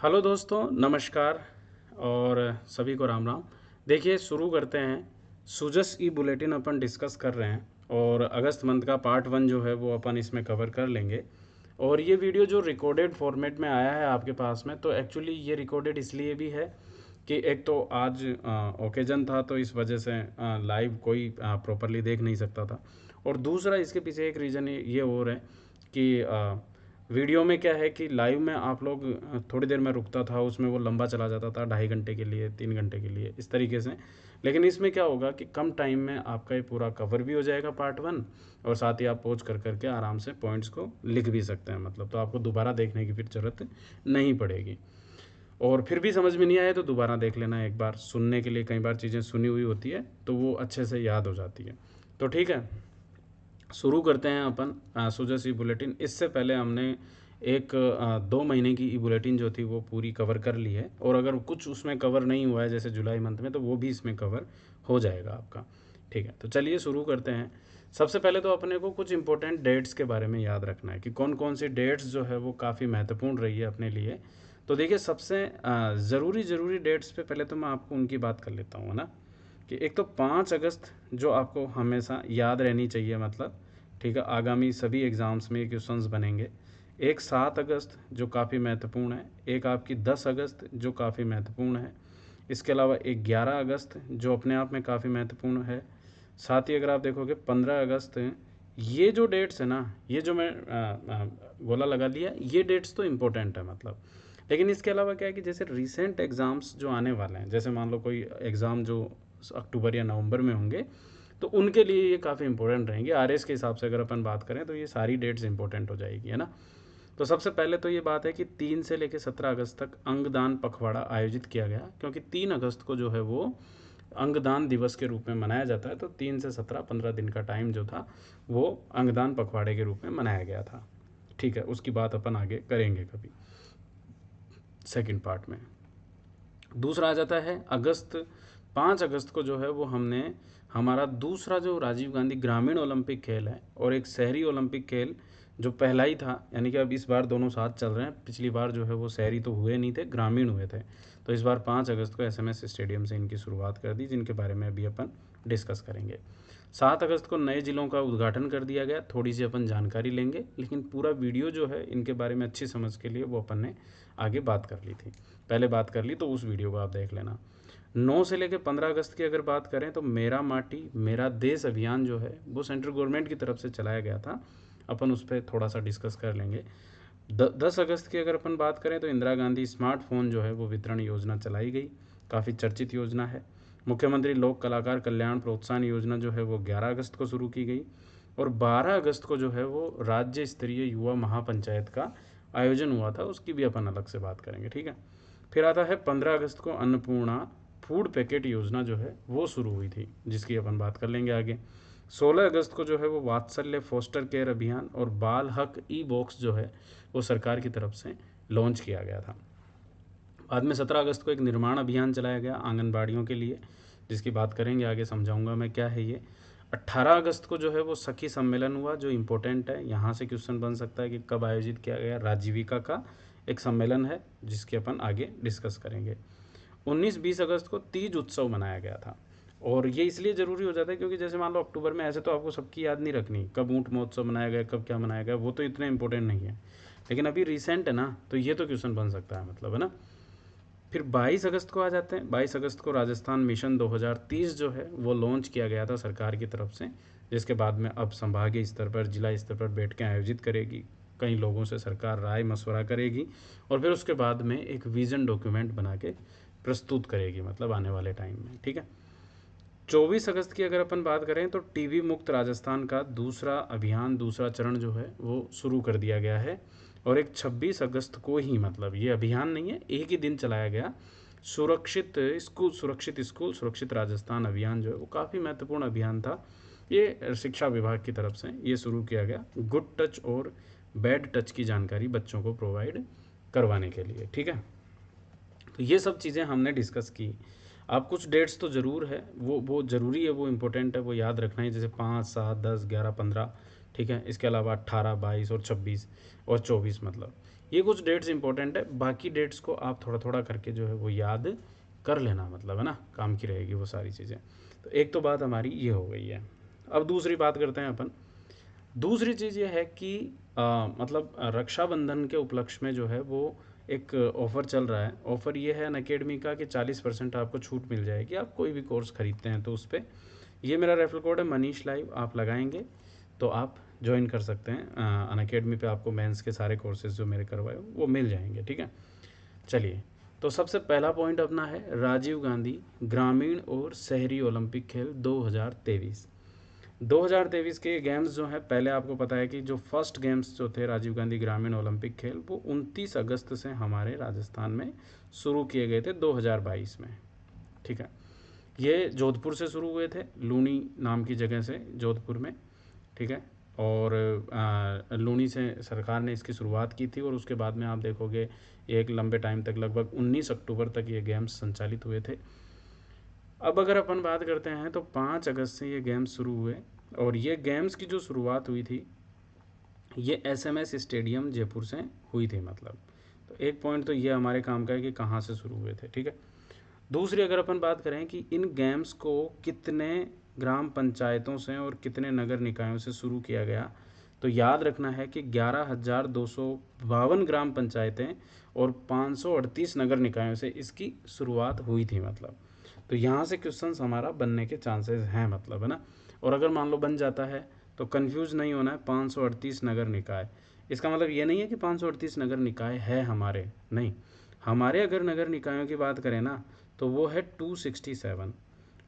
Hello दोस्तों, नमस्कार और सभी को राम राम। देखिए, शुरू करते हैं। सुजस ई बुलेटिन अपन डिस्कस कर रहे हैं और अगस्त मंथ का पार्ट 1 जो है वो अपन इसमें कवर कर लेंगे। और ये वीडियो जो रिकॉर्डेड फॉर्मेट में आया है आपके पास में, तो एक्चुअली ये रिकॉर्डेड इसलिए भी है कि एक तो आज ओकेजन था, तो इस वजह से लाइव कोई प्रॉपरली देख नहीं सकता था। और दूसरा इसके पीछे एक रीज़न ये और है कि वीडियो में क्या है कि लाइव में आप लोग थोड़ी देर में रुकता था, उसमें वो लंबा चला जाता था 2.5 घंटे के लिए, 3 घंटे के लिए, इस तरीके से। लेकिन इसमें क्या होगा कि कम टाइम में आपका ये पूरा कवर भी हो जाएगा पार्ट 1, और साथ ही आप पॉज कर करके आराम से पॉइंट्स को लिख भी सकते हैं, मतलब तो आपको दोबारा देखने की फिर ज़रूरत नहीं पड़ेगी। और फिर भी समझ में नहीं आए तो दोबारा देख लेना एक बार, सुनने के लिए कई बार चीज़ें सुनी हुई होती है तो वो अच्छे से याद हो जाती है। तो ठीक है, शुरू करते हैं अपन सुजस ई बुलेटिन। इससे पहले हमने एक 2 महीने की ई बुलेटिन जो थी वो पूरी कवर कर ली है, और अगर कुछ उसमें कवर नहीं हुआ है जैसे जुलाई मंथ में, तो वो भी इसमें कवर हो जाएगा आपका। ठीक है, तो चलिए शुरू करते हैं। सबसे पहले तो अपने को कुछ इंपॉर्टेंट डेट्स के बारे में याद रखना है कि कौन कौन सी डेट्स जो है वो काफ़ी महत्वपूर्ण रही है अपने लिए। तो देखिए, सबसे ज़रूरी डेट्स पे पहले तो मैं आपको उनकी बात कर लेता हूँ, है ना। कि एक तो 5 अगस्त जो आपको हमेशा याद रहनी चाहिए, मतलब ठीक है, आगामी सभी एग्ज़ाम्स में क्वेश्चंस बनेंगे। एक 7 अगस्त जो काफ़ी महत्वपूर्ण है, एक आपकी 10 अगस्त जो काफ़ी महत्वपूर्ण है, इसके अलावा एक 11 अगस्त जो अपने आप में काफ़ी महत्वपूर्ण है। साथ ही अगर आप देखोगे 15 अगस्त, ये जो डेट्स है ना, ये जो मैं गोला लगा लिया, ये डेट्स तो इम्पोर्टेंट है मतलब। लेकिन इसके अलावा क्या है कि जैसे रिसेंट एग्ज़ाम्स जो आने वाले हैं, जैसे मान लो कोई एग्ज़ाम जो अक्टूबर या नवंबर में होंगे, तो उनके लिए ये काफ़ी इंपॉर्टेंट रहेंगे। आरएस के हिसाब से अगर अपन बात करें तो ये सारी डेट्स इंपॉर्टेंट हो जाएगी, है ना। तो सबसे पहले तो ये बात है कि 3 से लेकर 17 अगस्त तक अंगदान पखवाड़ा आयोजित किया गया, क्योंकि 3 अगस्त को जो है वो अंगदान दिवस के रूप में मनाया जाता है। तो 3 से 17, 15 दिन का टाइम जो था वो अंगदान पखवाड़े के रूप में मनाया गया था। ठीक है, उसकी बात अपन आगे करेंगे कभी सेकंड पार्ट में। दूसरा आ जाता है अगस्त। 5 अगस्त को जो है वो हमने हमारा दूसरा जो राजीव गांधी ग्रामीण ओलंपिक खेल है और एक शहरी ओलंपिक खेल जो पहला ही था, यानी कि अब इस बार दोनों साथ चल रहे हैं। पिछली बार जो है वो शहरी तो हुए नहीं थे, ग्रामीण हुए थे। तो इस बार 5 अगस्त को एसएमएस स्टेडियम से इनकी शुरुआत कर दी, जिनके बारे में अभी अपन डिस्कस करेंगे। 7 अगस्त को नए ज़िलों का उद्घाटन कर दिया गया। थोड़ी सी अपन जानकारी लेंगे, लेकिन पूरा वीडियो जो है इनके बारे में अच्छी समझ के लिए वो अपन ने आगे बात कर ली थी, पहले बात कर ली, तो उस वीडियो को आप देख लेना। 9 से लेकर 15 अगस्त की अगर बात करें तो मेरा माटी मेरा देश अभियान जो है वो सेंट्रल गवर्नमेंट की तरफ से चलाया गया था। अपन उस पर थोड़ा सा डिस्कस कर लेंगे। 10 अगस्त की अगर अपन बात करें तो इंदिरा गांधी स्मार्टफोन जो है वो वितरण योजना चलाई गई, काफ़ी चर्चित योजना है। मुख्यमंत्री लोक कलाकार कल्याण प्रोत्साहन योजना जो है वो 11 अगस्त को शुरू की गई। और 12 अगस्त को जो है वो राज्य स्तरीय युवा महापंचायत का आयोजन हुआ था, उसकी भी अपन अलग से बात करेंगे, ठीक है। फिर आता है 15 अगस्त को अन्नपूर्णा फूड पैकेट योजना जो है वो शुरू हुई थी, जिसकी अपन बात कर लेंगे आगे। 16 अगस्त को जो है वो वात्सल्य फोस्टर केयर अभियान और बाल हक ई बॉक्स जो है वो सरकार की तरफ से लॉन्च किया गया था। बाद में 17 अगस्त को एक निर्माण अभियान चलाया गया आंगनबाड़ियों के लिए, जिसकी बात करेंगे आगे, समझाऊंगा मैं क्या है ये। 18 अगस्त को जो है वो सखी सम्मेलन हुआ, जो इम्पोर्टेंट है, यहाँ से क्वेश्चन बन सकता है कि कब आयोजित किया गया। राजीविका का एक सम्मेलन है जिसके अपन आगे डिस्कस करेंगे। 19-20 अगस्त को तीज उत्सव मनाया गया था। और ये इसलिए ज़रूरी हो जाता है क्योंकि जैसे मान लो अक्टूबर में, ऐसे तो आपको सबकी याद नहीं रखनी कब ऊँट महोत्सव मनाया गया, कब क्या मनाया गया, वो तो इतना इंपॉर्टेंट नहीं है। लेकिन अभी रिसेंट है ना, तो ये तो क्वेश्चन बन सकता है, मतलब, है ना। फिर 22 अगस्त को आ जाते हैं। 22 अगस्त को राजस्थान मिशन 2030 जो है वो लॉन्च किया गया था सरकार की तरफ से, जिसके बाद में अब संभागीय स्तर पर, जिला स्तर पर बैठकें आयोजित करेगी, कई लोगों से सरकार राय मशवरा करेगी, और फिर उसके बाद में एक विज़न डॉक्यूमेंट बना के प्रस्तुत करेगी, मतलब आने वाले टाइम में, ठीक है। 24 अगस्त की अगर अपन बात करें तो टीबी मुक्त राजस्थान का दूसरा अभियान, दूसरा चरण जो है वो शुरू कर दिया गया है। और एक 26 अगस्त को ही, मतलब ये अभियान नहीं है, एक ही दिन चलाया गया, सुरक्षित स्कूल सुरक्षित राजस्थान अभियान जो है वो काफ़ी महत्वपूर्ण अभियान था। ये शिक्षा विभाग की तरफ से ये शुरू किया गया, गुड टच और बैड टच की जानकारी बच्चों को प्रोवाइड करवाने के लिए, ठीक है। तो ये सब चीज़ें हमने डिस्कस की। अब कुछ डेट्स तो ज़रूर है, वो ज़रूरी है, वो इम्पोर्टेंट है, वो याद रखना है, जैसे 5, 7, 10, 11, 15, ठीक है। इसके अलावा 18, 22 और 26 और 24 मतलब ये कुछ डेट्स इंपॉर्टेंट है। बाकी डेट्स को आप थोड़ा थोड़ा करके जो है वो याद कर लेना, मतलब है ना, काम की रहेगी वो सारी चीज़ें। तो एक तो बात हमारी ये हो गई है। अब दूसरी बात करते हैं अपन। दूसरी चीज़ ये है कि मतलब रक्षाबंधन के उपलक्ष्य में जो है वो एक ऑफ़र चल रहा है। ऑफ़र ये है अनअकैडमी का कि 40% आपको छूट मिल जाएगी, आप कोई भी कोर्स ख़रीदते हैं तो उस पर। ये मेरा रेफरल कोड है मनीष लाइव, आप लगाएंगे तो आप ज्वाइन कर सकते हैं अनअकैडमी पे। आपको मेंस के सारे कोर्सेज जो मेरे करवाए वो मिल जाएंगे, ठीक है। चलिए, तो सबसे पहला पॉइंट अपना है राजीव गांधी ग्रामीण और शहरी ओलंपिक खेल 2023। 2023 के गेम्स जो हैं, पहले आपको पता है कि जो फर्स्ट गेम्स जो थे राजीव गांधी ग्रामीण ओलंपिक खेल, वो 29 अगस्त से हमारे राजस्थान में शुरू किए गए थे 2022 में, ठीक है। ये जोधपुर से शुरू हुए थे, लूनी नाम की जगह से, जोधपुर में, ठीक है। और लूनी से सरकार ने इसकी शुरुआत की थी और उसके बाद में आप देखोगे एक लंबे टाइम तक, लगभग 19 अक्टूबर तक ये गेम्स संचालित हुए थे। अब अगर अपन बात करते हैं तो 5 अगस्त से ये गेम्स शुरू हुए और ये गेम्स की जो शुरुआत हुई थी ये SMS स्टेडियम जयपुर से हुई थी, मतलब। तो एक पॉइंट तो ये हमारे काम का है कि कहाँ से शुरू हुए थे, ठीक है। दूसरी अगर अपन बात करें कि इन गेम्स को कितने ग्राम पंचायतों से और कितने नगर निकायों से शुरू किया गया, तो याद रखना है कि 11,252 ग्राम पंचायतें और 538 नगर निकायों से इसकी शुरुआत हुई थी, मतलब। तो यहाँ से क्वेश्चंस हमारा बनने के चांसेस हैं, मतलब, है ना। और अगर मान लो बन जाता है तो कंफ्यूज नहीं होना है, 538 नगर निकाय, इसका मतलब ये नहीं है कि 538 नगर निकाय है हमारे, नहीं। हमारे अगर नगर निकायों की बात करें ना तो वो है 267,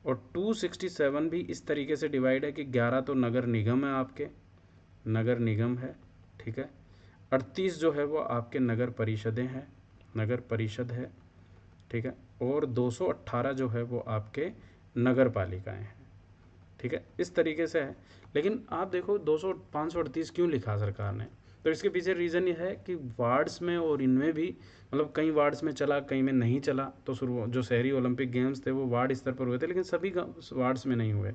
और 267 भी इस तरीके से डिवाइड है कि 11 तो नगर निगम है, आपके नगर निगम है, ठीक है। 38 जो है वो आपके नगर परिषदें हैं, नगर परिषद है, ठीक है। और 218 जो है वो आपके नगर पालिकाएँ हैं, ठीक है। इस तरीके से है। लेकिन आप देखो 538 क्यों लिखा सरकार ने, तो इसके पीछे रीज़न ये है कि वार्ड्स में और इनमें भी, मतलब कई वार्ड्स में चला, कई में नहीं चला। तो शुरू जो शहरी ओलंपिक गेम्स थे वो वार्ड स्तर पर हुए थे, लेकिन सभी वार्ड्स में नहीं हुए।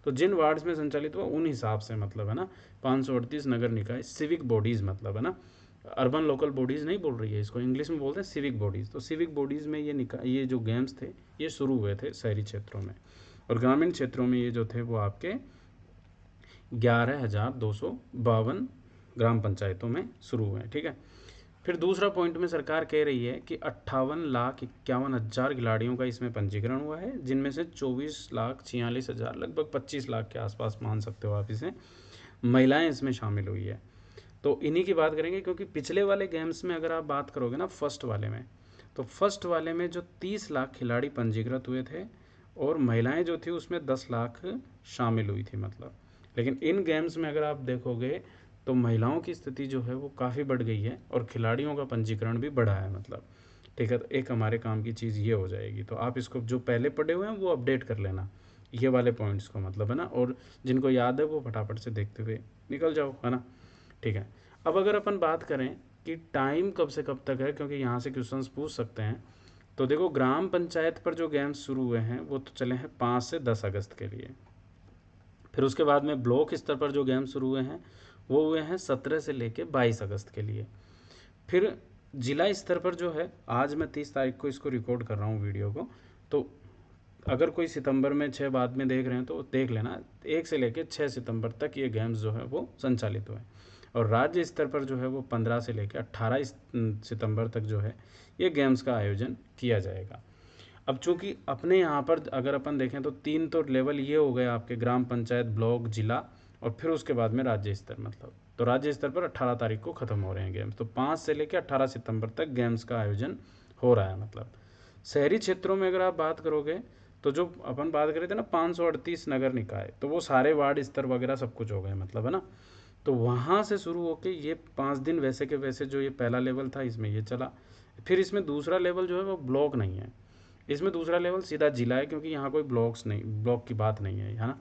तो जिन वार्ड्स में संचालित हुआ उन हिसाब से, मतलब, है ना। 538 नगर निकाय सिविक बॉडीज़, मतलब, है ना। अर्बन लोकल बॉडीज़ नहीं बोल रही है इसको, इंग्लिश में बोलते हैं सिविक बॉडीज़। तो सिविक बॉडीज़ में ये जो गेम्स थे ये शुरू हुए थे शहरी क्षेत्रों में, और ग्रामीण क्षेत्रों में ये जो थे वो आपके 11,252 ग्राम पंचायतों में शुरू हुए, ठीक है। फिर दूसरा पॉइंट में सरकार कह रही है कि 58,51,000 खिलाड़ियों का इसमें पंजीकरण हुआ है, जिनमें से 24,46,000, लगभग 25 लाख के आसपास मान सकते हो आप इसे, महिलाएं इसमें शामिल हुई है। तो इन्हीं की बात करेंगे, क्योंकि पिछले वाले गेम्स में अगर आप बात करोगे ना, फर्स्ट वाले में, तो फर्स्ट वाले में जो 30 लाख खिलाड़ी पंजीकृत हुए थे और महिलाएं जो थी उसमें 10 लाख शामिल हुई थी, मतलब। लेकिन इन गेम्स में अगर आप देखोगे तो महिलाओं की स्थिति जो है वो काफ़ी बढ़ गई है और खिलाड़ियों का पंजीकरण भी बढ़ा है, मतलब, ठीक है। तो एक हमारे काम की चीज़ ये हो जाएगी। तो आप इसको जो पहले पढ़े हुए हैं वो अपडेट कर लेना, ये वाले पॉइंट्स को, मतलब, है ना। और जिनको याद है वो फटाफट से देखते हुए निकल जाओ, है ना, ठीक है। अब अगर अपन बात करें कि टाइम कब से कब तक है, क्योंकि यहाँ से क्वेश्चंस पूछ सकते हैं, तो देखो ग्राम पंचायत पर जो गेम्स शुरू हुए हैं वो तो चले हैं 5 से 10 अगस्त के लिए। फिर उसके बाद में ब्लॉक स्तर पर जो गेम्स शुरू हुए हैं वो हुए हैं 17 से लेके 22 अगस्त के लिए। फिर जिला स्तर पर जो है, आज मैं 30 तारीख को इसको रिकॉर्ड कर रहा हूँ वीडियो को, तो अगर कोई सितंबर में 6 बाद में देख रहे हैं तो देख लेना, 1 से लेकर 6 सितंबर तक ये गेम्स जो है वो संचालित हुए। और राज्य स्तर पर जो है वो 15 से लेकर 18 सितंबर तक जो है ये गेम्स का आयोजन किया जाएगा। अब चूंकि अपने यहाँ पर अगर अपन देखें तो 3 तो लेवल ये हो गए आपके, ग्राम पंचायत, ब्लॉक, जिला, और फिर उसके बाद में राज्य स्तर, मतलब। तो राज्य स्तर पर 18 तारीख को ख़त्म हो रहे हैं गेम्स, तो 5 से लेकर 18 सितंबर तक गेम्स का आयोजन हो रहा है, मतलब। शहरी क्षेत्रों में अगर आप बात करोगे तो जो अपन बात कर रहे थे ना 538 नगर निकाय, तो वो सारे वार्ड स्तर वगैरह सब कुछ हो गए, मतलब, है ना। तो वहाँ से शुरू होके ये 5 दिन वैसे के वैसे जो ये पहला लेवल था इसमें ये चला। फिर इसमें दूसरा लेवल जो है वो ब्लॉक नहीं है, इसमें दूसरा लेवल सीधा जिला है, क्योंकि यहाँ कोई ब्लॉक्स नहीं, ब्लॉक की बात नहीं है ना।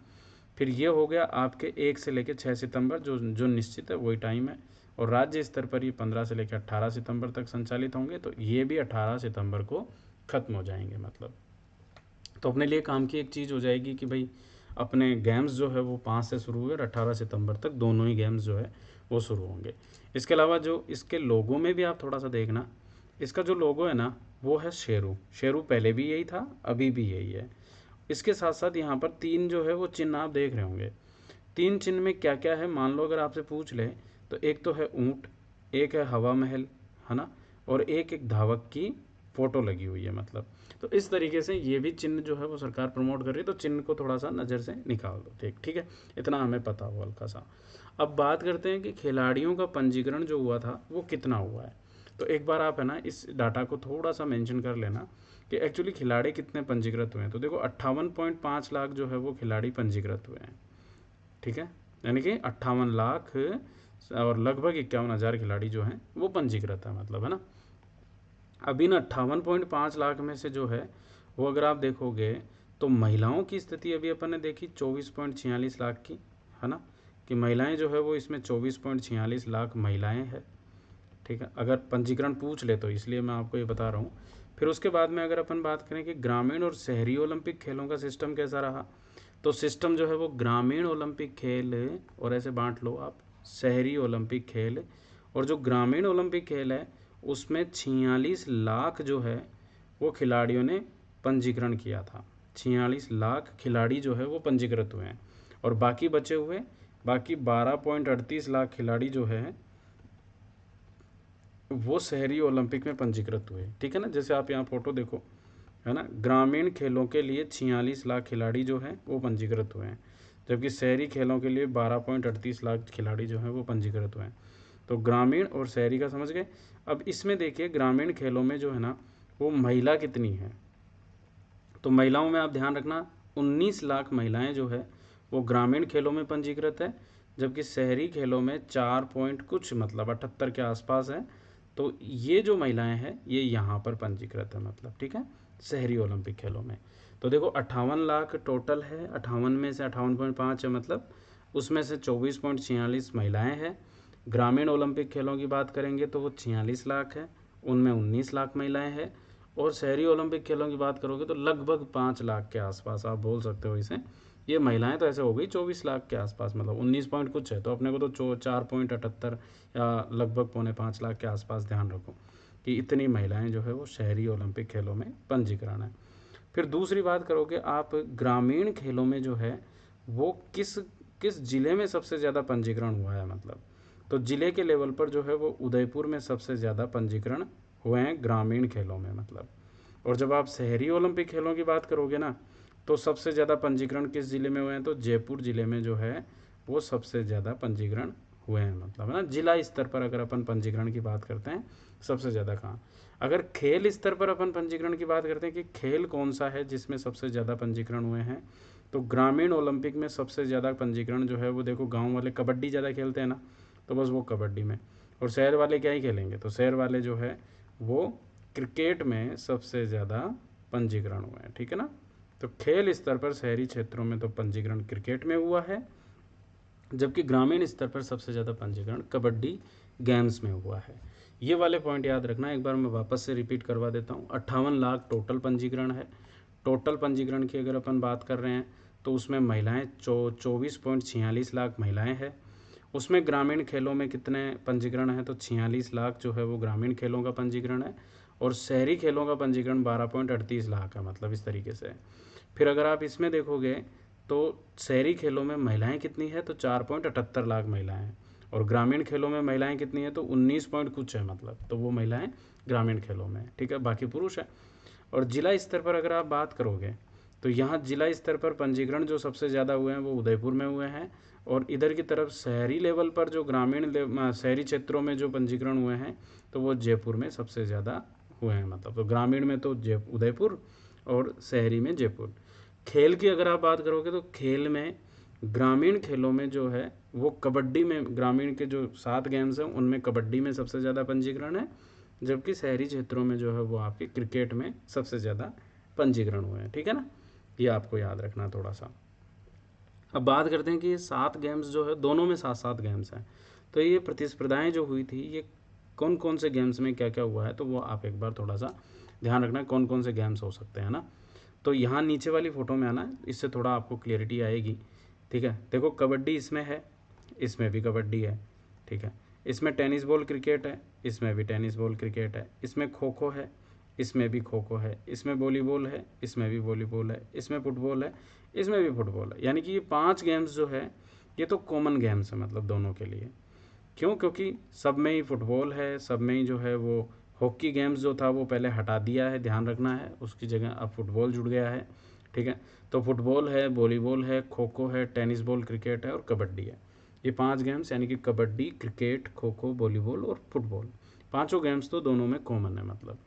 फिर ये हो गया आपके 1 से लेकर 6 सितंबर, जो जो निश्चित है वही टाइम है। और राज्य स्तर पर ये 15 से लेकर 18 सितंबर तक संचालित होंगे, तो ये भी 18 सितंबर को ख़त्म हो जाएंगे, मतलब। तो अपने लिए काम की एक चीज़ हो जाएगी कि भाई अपने गेम्स जो है वो 5 से शुरू हुए और 18 सितंबर तक दोनों ही गेम्स जो है वो शुरू होंगे। इसके अलावा जो इसके लोगों में भी आप थोड़ा सा देखना, इसका जो लोगो है ना वो है शेरू। शेरू पहले भी यही था, अभी भी यही है। इसके साथ साथ यहाँ पर 3 जो है वो चिन्ह आप देख रहे होंगे। 3 चिन्ह में क्या क्या है, मान लो अगर आपसे पूछ ले तो एक तो है ऊँट, एक है हवा महल, है ना, और एक धावक की फ़ोटो लगी हुई है मतलब। तो इस तरीके से ये भी चिन्ह जो है वो सरकार प्रमोट कर रही है, तो चिन्ह को थोड़ा सा नज़र से निकाल दो। ठीक है, इतना हमें पता हो हल्का सा। अब बात करते हैं कि खिलाड़ियों का पंजीकरण जो हुआ था वो कितना हुआ है। तो एक बार आप है ना इस डाटा को थोड़ा सा मेंशन कर लेना कि एक्चुअली खिलाड़ी कितने पंजीकृत हुए हैं। तो देखो 58.5 लाख जो है वो खिलाड़ी पंजीकृत हुए हैं। ठीक है, यानी कि 58 लाख और लगभग 51,000 खिलाड़ी जो हैं वो पंजीकृत है मतलब, है ना। अब इन 58.5 लाख में से जो है वो अगर आप देखोगे तो महिलाओं की स्थिति अभी अपन ने देखी 24.46 लाख की, है ना, कि महिलाएं जो है वो इसमें 24.46 लाख महिलाएं हैं। ठीक है, अगर पंजीकरण पूछ ले तो इसलिए मैं आपको ये बता रहा हूँ। फिर उसके बाद में अगर अपन बात करें कि ग्रामीण और शहरी ओलंपिक खेलों का सिस्टम कैसा रहा, तो सिस्टम जो है वो ग्रामीण ओलंपिक खेल, और ऐसे बांट लो आप, शहरी ओलंपिक खेल, और जो ग्रामीण ओलंपिक खेल है उसमें 46 लाख जो है वो खिलाड़ियों ने पंजीकरण किया था। 46 लाख खिलाड़ी जो है वो पंजीकृत हुए हैं, और बाकी बचे हुए बाकी 12.38 लाख खिलाड़ी जो है वो शहरी ओलंपिक में पंजीकृत हुए। ठीक है ना, जैसे आप यहाँ फोटो देखो, है ना, ग्रामीण खेलों के लिए 46 लाख खिलाड़ी जो हैं वो पंजीकृत हुए हैं, जबकि शहरी खेलों के लिए 12.38 लाख खिलाड़ी जो हैं वो पंजीकृत हुए हैं। तो ग्रामीण और शहरी का समझ गए। अब इसमें देखिए ग्रामीण खेलों में जो है ना वो महिला कितनी है, तो महिलाओं में आप ध्यान रखना 19 लाख महिलाएं जो है वो ग्रामीण खेलों में पंजीकृत है, जबकि शहरी खेलों में 4 पॉइंट कुछ मतलब 78 के आसपास है। तो ये जो महिलाएं हैं ये यहाँ पर पंजीकृत है मतलब। ठीक है, शहरी ओलंपिक खेलों में। तो देखो 58 लाख टोटल है, 58 में से 58.5 है मतलब, उसमें से 24.46 महिलाएं हैं। ग्रामीण ओलंपिक खेलों की बात करेंगे तो वो 46 लाख है, उनमें 19 लाख महिलाएं हैं। और शहरी ओलंपिक खेलों की बात करोगे तो लगभग 5 लाख के आसपास आप बोल सकते हो इसे। ये महिलाएं तो ऐसे हो गई 24 लाख के आसपास, मतलब 19 पॉइंट कुछ है, तो अपने को तो 4.78 या लगभग 4.5 लाख के आसपास ध्यान रखो कि इतनी महिलाएं जो है वो शहरी ओलंपिक खेलों में पंजीकरण है। फिर दूसरी बात करोगे आप ग्रामीण खेलों में जो है वो किस किस जिले में सबसे ज़्यादा पंजीकरण हुआ है मतलब, तो जिले के लेवल पर जो है वो उदयपुर में सबसे ज़्यादा पंजीकरण हुए हैं ग्रामीण खेलों में मतलब। और जब आप शहरी ओलंपिक खेलों की बात करोगे ना तो सबसे ज़्यादा पंजीकरण किस ज़िले में हुए हैं, तो जयपुर ज़िले में जो है वो सबसे ज़्यादा पंजीकरण हुए हैं मतलब, है ना। जिला स्तर पर अगर अपन पंजीकरण की बात करते हैं सबसे ज़्यादा कहाँ, अगर खेल स्तर पर अपन पंजीकरण की बात करते हैं कि खेल कौन सा है जिसमें सबसे ज़्यादा पंजीकरण हुए हैं, तो ग्रामीण ओलंपिक में सबसे ज़्यादा पंजीकरण जो है वो देखो गाँव वाले कबड्डी ज़्यादा खेलते हैं ना, तो बस वो कबड्डी में। और शहर वाले क्या ही खेलेंगे, तो शहर वाले जो है वो क्रिकेट में सबसे ज़्यादा पंजीकरण हुए हैं। ठीक है ना, तो खेल स्तर पर शहरी क्षेत्रों में तो पंजीकरण क्रिकेट में हुआ है, जबकि ग्रामीण स्तर पर सबसे ज़्यादा पंजीकरण कबड्डी गेम्स में हुआ है। ये वाले पॉइंट याद रखना, एक बार मैं वापस से रिपीट करवा देता हूँ। 58 लाख टोटल पंजीकरण है। टोटल पंजीकरण की अगर अपन बात कर रहे हैं तो उसमें महिलाएं 24.46 लाख महिलाएं हैं। उसमें ग्रामीण खेलों में कितने पंजीकरण हैं, तो 46 लाख जो है वो ग्रामीण खेलों का पंजीकरण है, और शहरी खेलों का पंजीकरण 12.38 लाख है मतलब, इस तरीके से। फिर अगर आप इसमें देखोगे तो शहरी खेलों में महिलाएं कितनी है, तो 4.78 लाख महिलाएं हैं, और ग्रामीण खेलों में महिलाएं कितनी है, तो 19 पॉइंट कुछ है मतलब, तो वो महिलाएं ग्रामीण खेलों में। ठीक है, बाकी पुरुष है। और जिला स्तर पर अगर आप बात करोगे तो यहाँ जिला स्तर पर पंजीकरण जो सबसे ज़्यादा हुए हैं वो उदयपुर में हुए हैं, और इधर की तरफ शहरी लेवल पर जो शहरी क्षेत्रों में जो पंजीकरण हुए हैं तो वो जयपुर में सबसे ज़्यादा हुए हैं मतलब। तो ग्रामीण में तो उदयपुर और शहरी में जयपुर। खेल की अगर आप बात करोगे तो खेल में ग्रामीण खेलों में जो है वो कबड्डी में, ग्रामीण के जो 7 गेम्स हैं उनमें कबड्डी में सबसे ज़्यादा पंजीकरण है, जबकि शहरी क्षेत्रों में जो है वो आपके क्रिकेट में सबसे ज़्यादा पंजीकरण हुए हैं। ठीक है ना, ये आपको याद रखना थोड़ा सा। अब बात करते हैं कि ये 7 गेम्स जो है दोनों में 7-7 गेम्स हैं, तो ये प्रतिस्पर्धाएं जो हुई थी ये कौन कौन से गेम्स में क्या क्या हुआ है, तो वो आप एक बार थोड़ा सा ध्यान रखना कौन कौन से गेम्स हो सकते हैं ना। तो यहाँ नीचे वाली फ़ोटो में आना, इससे थोड़ा आपको क्लियरिटी आएगी। ठीक है, देखो कबड्डी इसमें है, इसमें भी कबड्डी है। ठीक है, इसमें टेनिस बॉल क्रिकेट है, इसमें भी टेनिस बॉल क्रिकेट है, इसमें खो खो है, इसमें भी खो खो है, इसमें वॉलीबॉल है, इसमें भी वॉलीबॉल है, इसमें फुटबॉल है, इसमें भी फुटबॉल है। यानी कि ये 5 गेम्स जो है ये तो कॉमन गेम्स है मतलब दोनों के लिए। क्यों? क्योंकि सब में ही फुटबॉल है, सब में ही जो है वो हॉकी गेम्स जो था वो पहले हटा दिया है, ध्यान रखना है, उसकी जगह अब फुटबॉल जुड़ गया है। ठीक है, तो फुटबॉल है, वॉलीबॉल है, खो खो है, टेनिस बॉल क्रिकेट है और कबड्डी है। ये 5 गेम्स यानी कि कबड्डी, क्रिकेट, खो खो, वॉलीबॉल और फुटबॉल, पाँचों गेम्स तो दोनों में कॉमन है मतलब।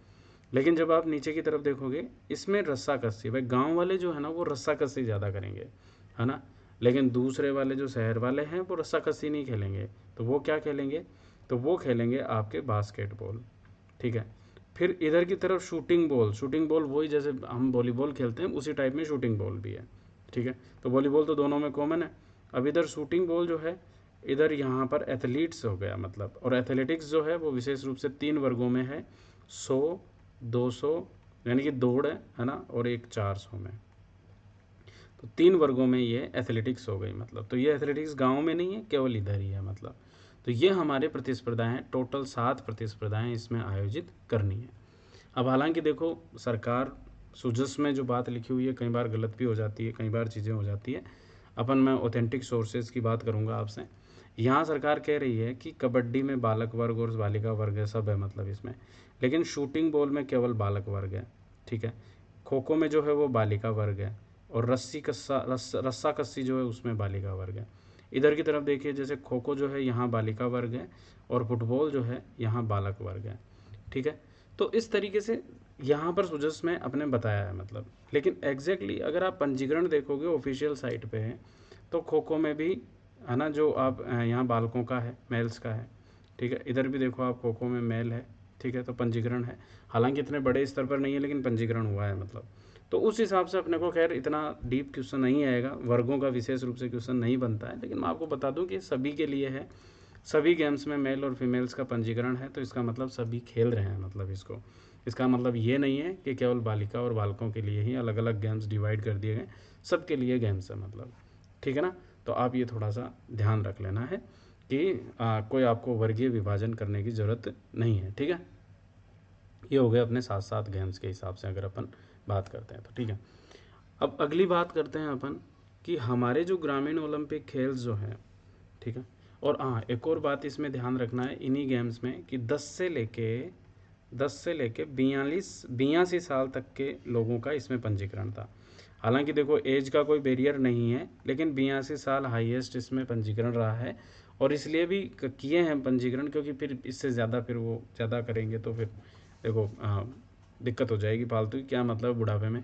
लेकिन जब आप नीचे की तरफ देखोगे इसमें रस्साकसी, भाई गांव वाले जो है ना वो रस्साकसी ज़्यादा करेंगे, है ना। लेकिन दूसरे वाले जो शहर वाले हैं वो रस्साकसी नहीं खेलेंगे, तो वो क्या खेलेंगे, तो वो खेलेंगे आपके बास्केटबॉल। ठीक है, फिर इधर की तरफ शूटिंग बॉल, शूटिंग बॉल वही जैसे हम वॉलीबॉल खेलते हैं उसी टाइप में शूटिंग बॉल भी है। ठीक है, तो वॉलीबॉल तो दोनों में कॉमन है। अब इधर शूटिंग बॉल जो है, इधर यहाँ पर एथलीट्स हो गया मतलब, और एथलेटिक्स जो है वो विशेष रूप से 3 वर्गों में है, 100, 200 यानी कि दौड़ है ना, और एक 400 में। तो 3 वर्गों में ये एथलेटिक्स हो गई मतलब। तो ये एथलेटिक्स गाँव में नहीं है, केवल इधर ही है मतलब। तो ये हमारे प्रतिस्पर्धाएँ, टोटल 7 प्रतिस्पर्धाएँ इसमें आयोजित करनी है। अब हालांकि देखो सरकार सुजस में जो बात लिखी हुई है कई बार गलत भी हो जाती है, कई बार चीज़ें हो जाती है। अपन मैं ऑथेंटिक सोर्सेज की बात करूँगा आपसे। यहाँ सरकार कह रही है कि कबड्डी में बालक वर्ग और बालिका वर्ग है, सब है मतलब इसमें, लेकिन शूटिंग बॉल में केवल बालक वर्ग है। ठीक है, खो खो में जो है वो बालिका वर्ग है, और रस्सा कस्सी जो है उसमें बालिका वर्ग है। इधर की तरफ देखिए, जैसे खो खो जो है यहाँ बालिका वर्ग है, और फुटबॉल जो है यहाँ बालक वर्ग है। ठीक है, तो इस तरीके से यहाँ पर सुजस में अपने बताया है मतलब। लेकिन एग्जैक्टली अगर आप पंजीकरण देखोगे ऑफिशियल साइट पे है, तो खो खो में भी है ना, जो आप यहाँ बालकों का है, मेल्स का है। ठीक है, इधर भी देखो आप खो खो में मेल है। ठीक है, तो पंजीकरण है, हालांकि इतने बड़े स्तर पर नहीं है लेकिन पंजीकरण हुआ है मतलब। तो उस हिसाब से अपने को खैर इतना डीप क्वेश्चन नहीं आएगा, वर्गों का विशेष रूप से क्वेश्चन नहीं बनता है, लेकिन मैं आपको बता दूं कि सभी के लिए है, सभी गेम्स में मेल और फीमेल्स का पंजीकरण है, तो इसका मतलब सभी खेल रहे हैं मतलब इसको। इसका मतलब ये नहीं है कि केवल बालिका और बालकों के लिए ही अलग अलग गेम्स डिवाइड कर दिए गए, सबके लिए गेम्स है मतलब। ठीक है ना, तो आप ये थोड़ा सा ध्यान रख लेना है कि कोई आपको वर्गीय विभाजन करने की ज़रूरत नहीं है। ठीक है, ये हो गए अपने 7 गेम्स के हिसाब से अगर अपन बात करते हैं तो। ठीक है, अब अगली बात करते हैं अपन कि हमारे जो ग्रामीण ओलंपिक खेल जो हैं, ठीक है, और हाँ एक और बात इसमें ध्यान रखना है इन्हीं गेम्स में कि 10 से लेके 82 साल तक के लोगों का इसमें पंजीकरण था। हालांकि देखो एज का कोई बैरियर नहीं है, लेकिन 82 साल हाईएस्ट इसमें पंजीकरण रहा है, और इसलिए भी किए हैं पंजीकरण क्योंकि फिर इससे ज़्यादा फिर वो ज़्यादा करेंगे तो फिर देखो दिक्कत हो जाएगी फालतू की, क्या मतलब बुढ़ापे में।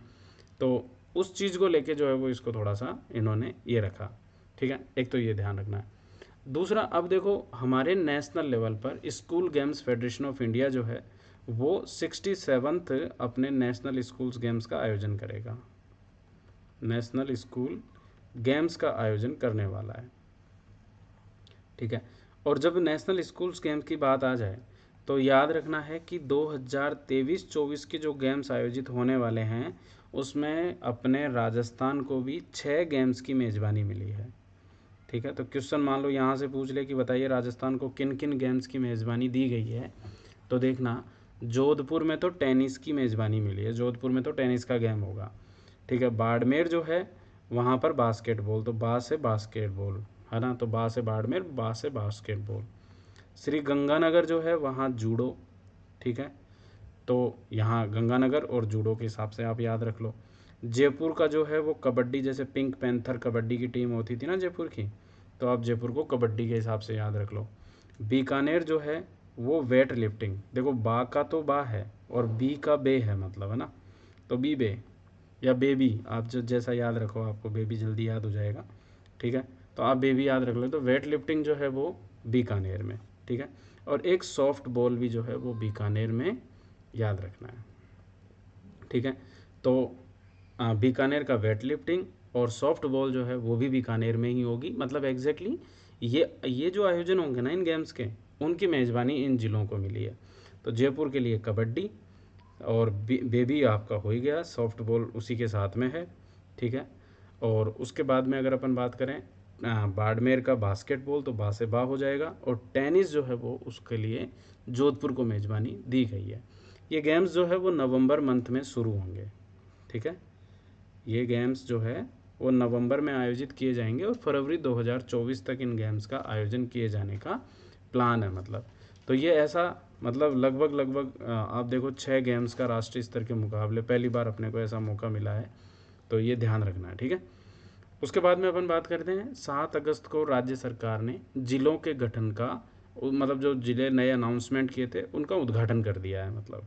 तो उस चीज़ को लेके जो है वो इसको थोड़ा सा इन्होंने ये रखा। ठीक है, एक तो ये ध्यान रखना है। दूसरा, अब देखो हमारे नेशनल लेवल पर school games federation of India जो है वो 67th अपने नेशनल स्कूल्स गेम्स का आयोजन करेगा, नेशनल स्कूल गेम्स का आयोजन करने वाला है। ठीक है, और जब नेशनल स्कूल्स गेम्स की बात आ जाए तो याद रखना है कि 2023-24 के जो गेम्स आयोजित होने वाले हैं उसमें अपने राजस्थान को भी 6 गेम्स की मेज़बानी मिली है। ठीक है, तो क्वेश्चन मान लो यहाँ से पूछ ले कि बताइए राजस्थान को किन किन गेम्स की मेज़बानी दी गई है, तो देखना जोधपुर में तो टेनिस की मेज़बानी मिली है, जोधपुर में तो टेनिस का गेम होगा। ठीक है, बाड़मेर जो है वहाँ पर बास्केटबॉल, तो बा से बास्केटबॉल है ना, तो बा से बाड़मेर, बा से बास्केटबॉल। श्री गंगानगर जो है वहाँ जूडो। ठीक है, तो यहाँ गंगानगर और जूडो के हिसाब से आप याद रख लो। जयपुर का जो है वो कबड्डी, जैसे पिंक पैंथर कबड्डी की टीम होती थी ना जयपुर की, तो आप जयपुर को कबड्डी के हिसाब से याद रख लो। बीकानेर जो है वो वेट लिफ्टिंग, देखो बा का तो बा है और बी का बे है मतलब, है ना, तो बी बे या बेबी, आप जो जैसा याद रखो, आपको बेबी जल्दी याद हो जाएगा। ठीक है, तो आप बेबी याद रख लो, तो वेट लिफ्टिंग जो है वो बीकानेर में। ठीक है, और एक सॉफ्ट बॉल भी जो है वो बीकानेर में याद रखना है। ठीक है, तो बीकानेर का वेट लिफ्टिंग और सॉफ्ट बॉल जो है वो भी बीकानेर में ही होगी मतलब। एग्जैक्टली ये जो आयोजन होंगे ना इन गेम्स के, उनकी मेज़बानी इन ज़िलों को मिली है। तो जयपुर के लिए कबड्डी, और बेबी आपका हो ही गया, सॉफ्ट बॉल उसी के साथ में है, ठीक है। और उसके बाद में अगर अपन बात करें बाड़मेर का बास्केटबॉल, तो बा से बा हो जाएगा। और टेनिस जो है वो उसके लिए जोधपुर को मेज़बानी दी गई है। ये गेम्स जो है वो नवंबर मंथ में शुरू होंगे, ठीक है। ये गेम्स जो है वो नवंबर में आयोजित किए जाएंगे और फरवरी 2024 तक इन गेम्स का आयोजन किए जाने का प्लान है। मतलब तो ये ऐसा मतलब लगभग आप देखो 6 गेम्स का राष्ट्रीय स्तर के मुकाबले पहली बार अपने को ऐसा मौका मिला है, तो ये ध्यान रखना है, ठीक है। उसके बाद में अपन बात करते हैं 7 अगस्त को राज्य सरकार ने जिलों के गठन का मतलब जो जिले नए अनाउंसमेंट किए थे उनका उद्घाटन कर दिया है। मतलब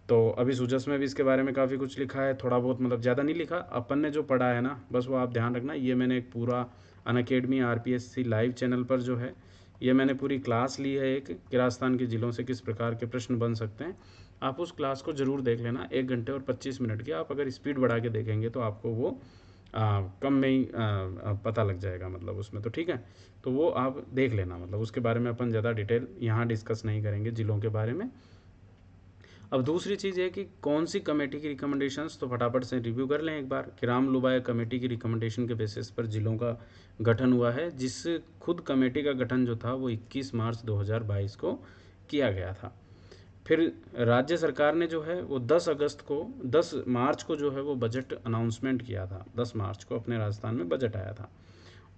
तो अभी सूजस में भी इसके बारे में काफ़ी कुछ लिखा है, थोड़ा बहुत, मतलब ज़्यादा नहीं लिखा, अपन ने जो पढ़ा है ना बस वो आप ध्यान रखना। ये मैंने एक पूरा अनअकैडमी RPSC लाइव चैनल पर जो है ये मैंने पूरी क्लास ली है एक, कि राजस्थान के ज़िलों से किस प्रकार के प्रश्न बन सकते हैं। आप उस क्लास को ज़रूर देख लेना, 1 घंटे और 25 मिनट की। आप अगर स्पीड बढ़ा के देखेंगे तो आपको वो कम में ही पता लग जाएगा मतलब उसमें, तो ठीक है। तो वो आप देख लेना, मतलब उसके बारे में अपन ज़्यादा डिटेल यहाँ डिस्कस नहीं करेंगे जिलों के बारे में। अब दूसरी चीज़ है कि कौन सी कमेटी की रिकमेंडेशंस, तो फटाफट से रिव्यू कर लें एक बार कि राम लुबाया कमेटी की रिकमेंडेशन के बेसिस पर जिलों का गठन हुआ है, जिस खुद कमेटी का गठन जो था वो 21 मार्च 2022 को किया गया था। फिर राज्य सरकार ने जो है वो 10 मार्च को जो है वो बजट अनाउंसमेंट किया था। 10 मार्च को अपने राजस्थान में बजट आया था,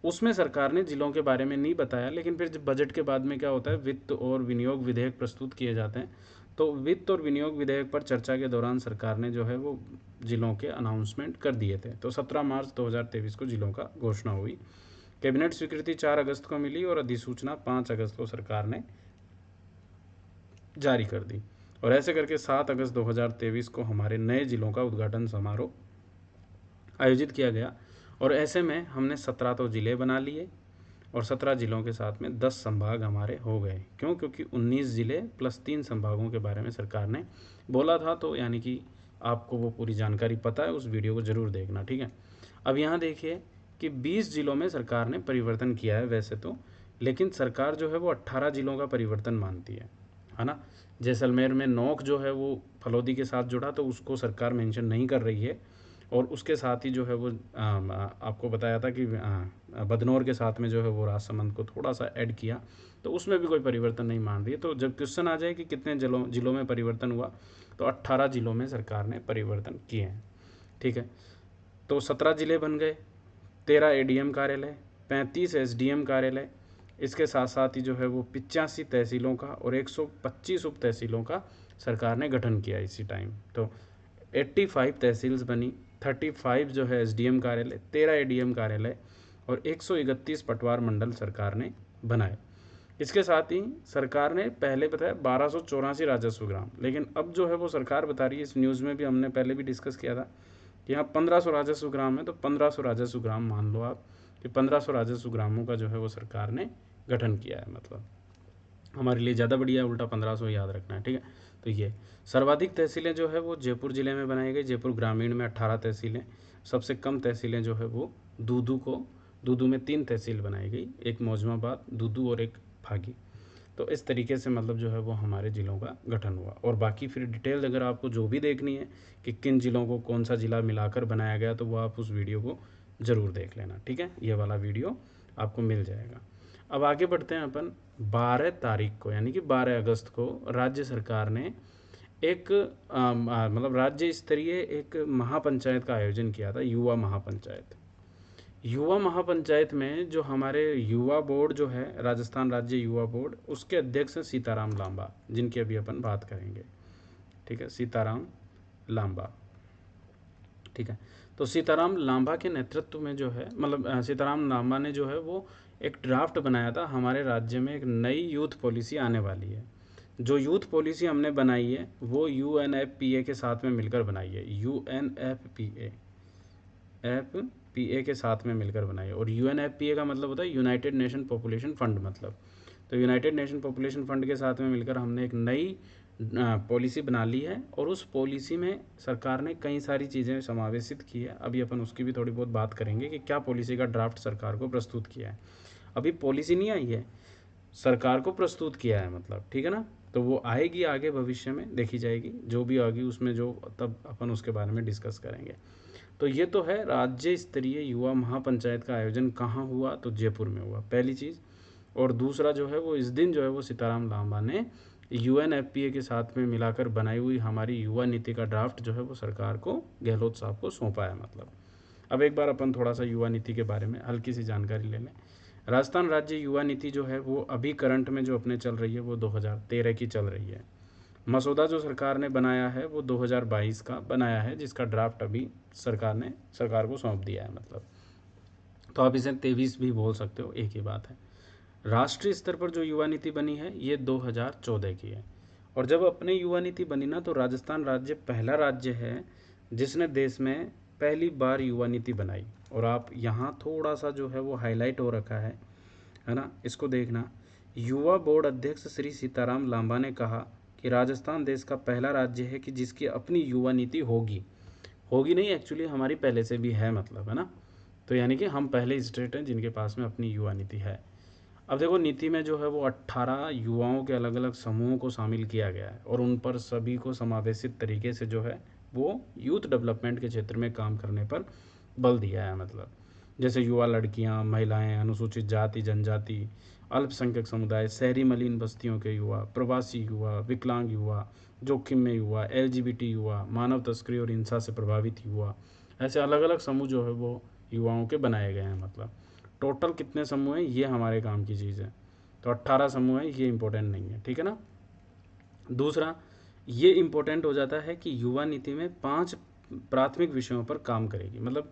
उसमें सरकार ने जिलों के बारे में नहीं बताया। लेकिन फिर जब बजट के बाद में क्या होता है, वित्त और विनियोग विधेयक प्रस्तुत किए जाते हैं, तो वित्त और विनियोग विधेयक पर चर्चा के दौरान सरकार ने जो है वो जिलों के अनाउंसमेंट कर दिए थे। तो 17 मार्च 2023 को जिलों का घोषणा हुई। कैबिनेट स्वीकृति 4 अगस्त को मिली और अधिसूचना 5 अगस्त को सरकार ने जारी कर दी। और ऐसे करके 7 अगस्त 2023 को हमारे नए जिलों का उद्घाटन समारोह आयोजित किया गया। और ऐसे में हमने 17 तो ज़िले बना लिए और 17 ज़िलों के साथ में 10 संभाग हमारे हो गए। क्यों? क्योंकि 19 ज़िले प्लस 3 संभागों के बारे में सरकार ने बोला था। तो यानी कि आपको वो पूरी जानकारी पता है, उस वीडियो को ज़रूर देखना, ठीक है। अब यहाँ देखिए कि 20 ज़िलों में सरकार ने परिवर्तन किया है वैसे तो, लेकिन सरकार जो है वो 18 ज़िलों का परिवर्तन मानती है ना। जैसलमेर में नोक जो है वो फलोदी के साथ जुड़ा, तो उसको सरकार मेंशन नहीं कर रही है। और उसके साथ ही जो है वो आपको बताया था कि बदनौर के साथ में जो है वो राजसमंद को थोड़ा सा ऐड किया, तो उसमें भी कोई परिवर्तन नहीं मान रही है। तो जब क्वेश्चन आ जाए कि कितने जिलों में परिवर्तन हुआ, तो 18 जिलों में सरकार ने परिवर्तन किए हैं, ठीक है। तो 17 ज़िले बन गए, 13 ADM कार्यालय, 35 SDM कार्यालय, इसके साथ साथ ही जो है वो 85 तहसीलों का और 125 उप तहसीलों का सरकार ने गठन किया इसी टाइम। तो 85 तहसील्स बनी, 35 जो है SDM कार्यालय, 13 ADM कार्यालय और 131 पटवार मंडल सरकार ने बनाए। इसके साथ ही सरकार ने पहले बताया 1284 राजस्व ग्राम, लेकिन अब जो है वो सरकार बता रही है, इस न्यूज़ में भी हमने पहले भी डिस्कस किया था कि यहाँ 1500 राजस्व ग्राम है। तो 1500 राजस्व ग्राम मान लो आप कि 1500 राजस्व ग्रामों का जो है वो सरकार ने गठन किया है। मतलब हमारे लिए ज़्यादा बढ़िया, उल्टा 1500 याद रखना है, ठीक है। तो ये सर्वाधिक तहसीलें जो है वो जयपुर ज़िले में बनाई गई। जयपुर ग्रामीण में 18 तहसीलें। सबसे कम तहसीलें जो है वो दूदू में 3 तहसील बनाई गई, एक मौजमाबाद, दूदू और एक भागी। तो इस तरीके से मतलब जो है वो हमारे ज़िलों का गठन हुआ। और बाकी फिर डिटेल अगर आपको जो भी देखनी है कि किन ज़िलों को कौन सा ज़िला मिलाकर बनाया गया, तो वो आप उस वीडियो को ज़रूर देख लेना, ठीक है। ये वाला वीडियो आपको मिल जाएगा। अब आगे बढ़ते हैं अपन। 12 तारीख को यानी कि 12 अगस्त को राज्य सरकार ने एक मतलब राज्य स्तरीय एक महापंचायत का आयोजन किया था, युवा महापंचायत। युवा महापंचायत में जो हमारे युवा बोर्ड जो है, राजस्थान राज्य युवा बोर्ड, उसके अध्यक्ष हैं सीताराम लांबा, जिनकी अभी अपन बात करेंगे, ठीक है। सीताराम लांबा, ठीक है। तो सीताराम लांबा के नेतृत्व में जो है, मतलब सीताराम लांबा ने जो है वो एक ड्राफ्ट बनाया था। हमारे राज्य में एक नई यूथ पॉलिसी आने वाली है। जो यूथ पॉलिसी हमने बनाई है वो UNFPA के साथ में मिलकर बनाई है। UNFPA के साथ में मिलकर बनाई है। और UNFPA का मतलब होता है यूनाइटेड नेशन पॉपुलेशन फंड, मतलब तो यूनाइटेड नेशन पॉपुलेशन फंड के साथ में मिलकर हमने एक नई पॉलिसी बना ली है। और उस पॉलिसी में सरकार ने कई सारी चीज़ें समावेशित की है। अभी अपन उसकी भी थोड़ी बहुत बात करेंगे कि क्या पॉलिसी का ड्राफ्ट सरकार को प्रस्तुत किया है। अभी पॉलिसी नहीं आई है, सरकार को प्रस्तुत किया है, मतलब ठीक है ना। तो वो आएगी आगे भविष्य में देखी जाएगी, जो भी आएगी उसमें जो तब अपन उसके बारे में डिस्कस करेंगे। तो ये तो है राज्य स्तरीय युवा महापंचायत का आयोजन कहाँ हुआ, तो जयपुर में हुआ पहली चीज़। और दूसरा जो है वो इस दिन जो है वो सीताराम लांबा ने UNFPA के साथ में मिलाकर बनाई हुई हमारी युवा नीति का ड्राफ्ट जो है वो सरकार को, गहलोत साहब को सौंपा है मतलब। अब एक बार अपन थोड़ा सा युवा नीति के बारे में हल्की सी जानकारी ले लें। राजस्थान राज्य युवा नीति जो है वो अभी करंट में जो अपने चल रही है वो 2013 की चल रही है। मसौदा जो सरकार ने बनाया है वो 2022 का बनाया है, जिसका ड्राफ्ट अभी सरकार को सौंप दिया है मतलब। तो आप इसे 23 भी बोल सकते हो, एक ही बात है। राष्ट्रीय स्तर पर जो युवा नीति बनी है ये 2014 की है। और जब अपने युवा नीति बनी ना, तो राजस्थान राज्य पहला राज्य है जिसने देश में पहली बार युवा नीति बनाई। और आप यहाँ थोड़ा सा जो है वो हाईलाइट हो रखा है ना, इसको देखना। युवा बोर्ड अध्यक्ष श्री सीताराम लांबा ने कहा कि राजस्थान देश का पहला राज्य है कि जिसकी अपनी युवा नीति होगी नहीं, एक्चुअली हमारी पहले से भी है मतलब, है ना। तो यानी कि हम पहले स्टेट हैं जिनके पास में अपनी युवा नीति है। अब देखो नीति में जो है वो 18 युवाओं के अलग अलग समूहों को शामिल किया गया है और उन पर सभी को समावेशित तरीके से जो है वो यूथ डेवलपमेंट के क्षेत्र में काम करने पर बल दिया है मतलब। जैसे युवा लड़कियां, महिलाएं, अनुसूचित जाति जनजाति, अल्पसंख्यक समुदाय, शहरी मलिन बस्तियों के युवा, प्रवासी युवा, विकलांग युवा, जोखिम में युवा, LGBT युवा, मानव तस्करी और हिंसा से प्रभावित युवा, ऐसे अलग अलग समूह जो है वो युवाओं के बनाए गए हैं मतलब। टोटल कितने समूह हैं ये हमारे काम की चीज़ है। तो 18 समूह है, ये इंपॉर्टेंट नहीं है, ठीक है ना। दूसरा ये इंपॉर्टेंट हो जाता है कि युवा नीति में 5 प्राथमिक विषयों पर काम करेगी, मतलब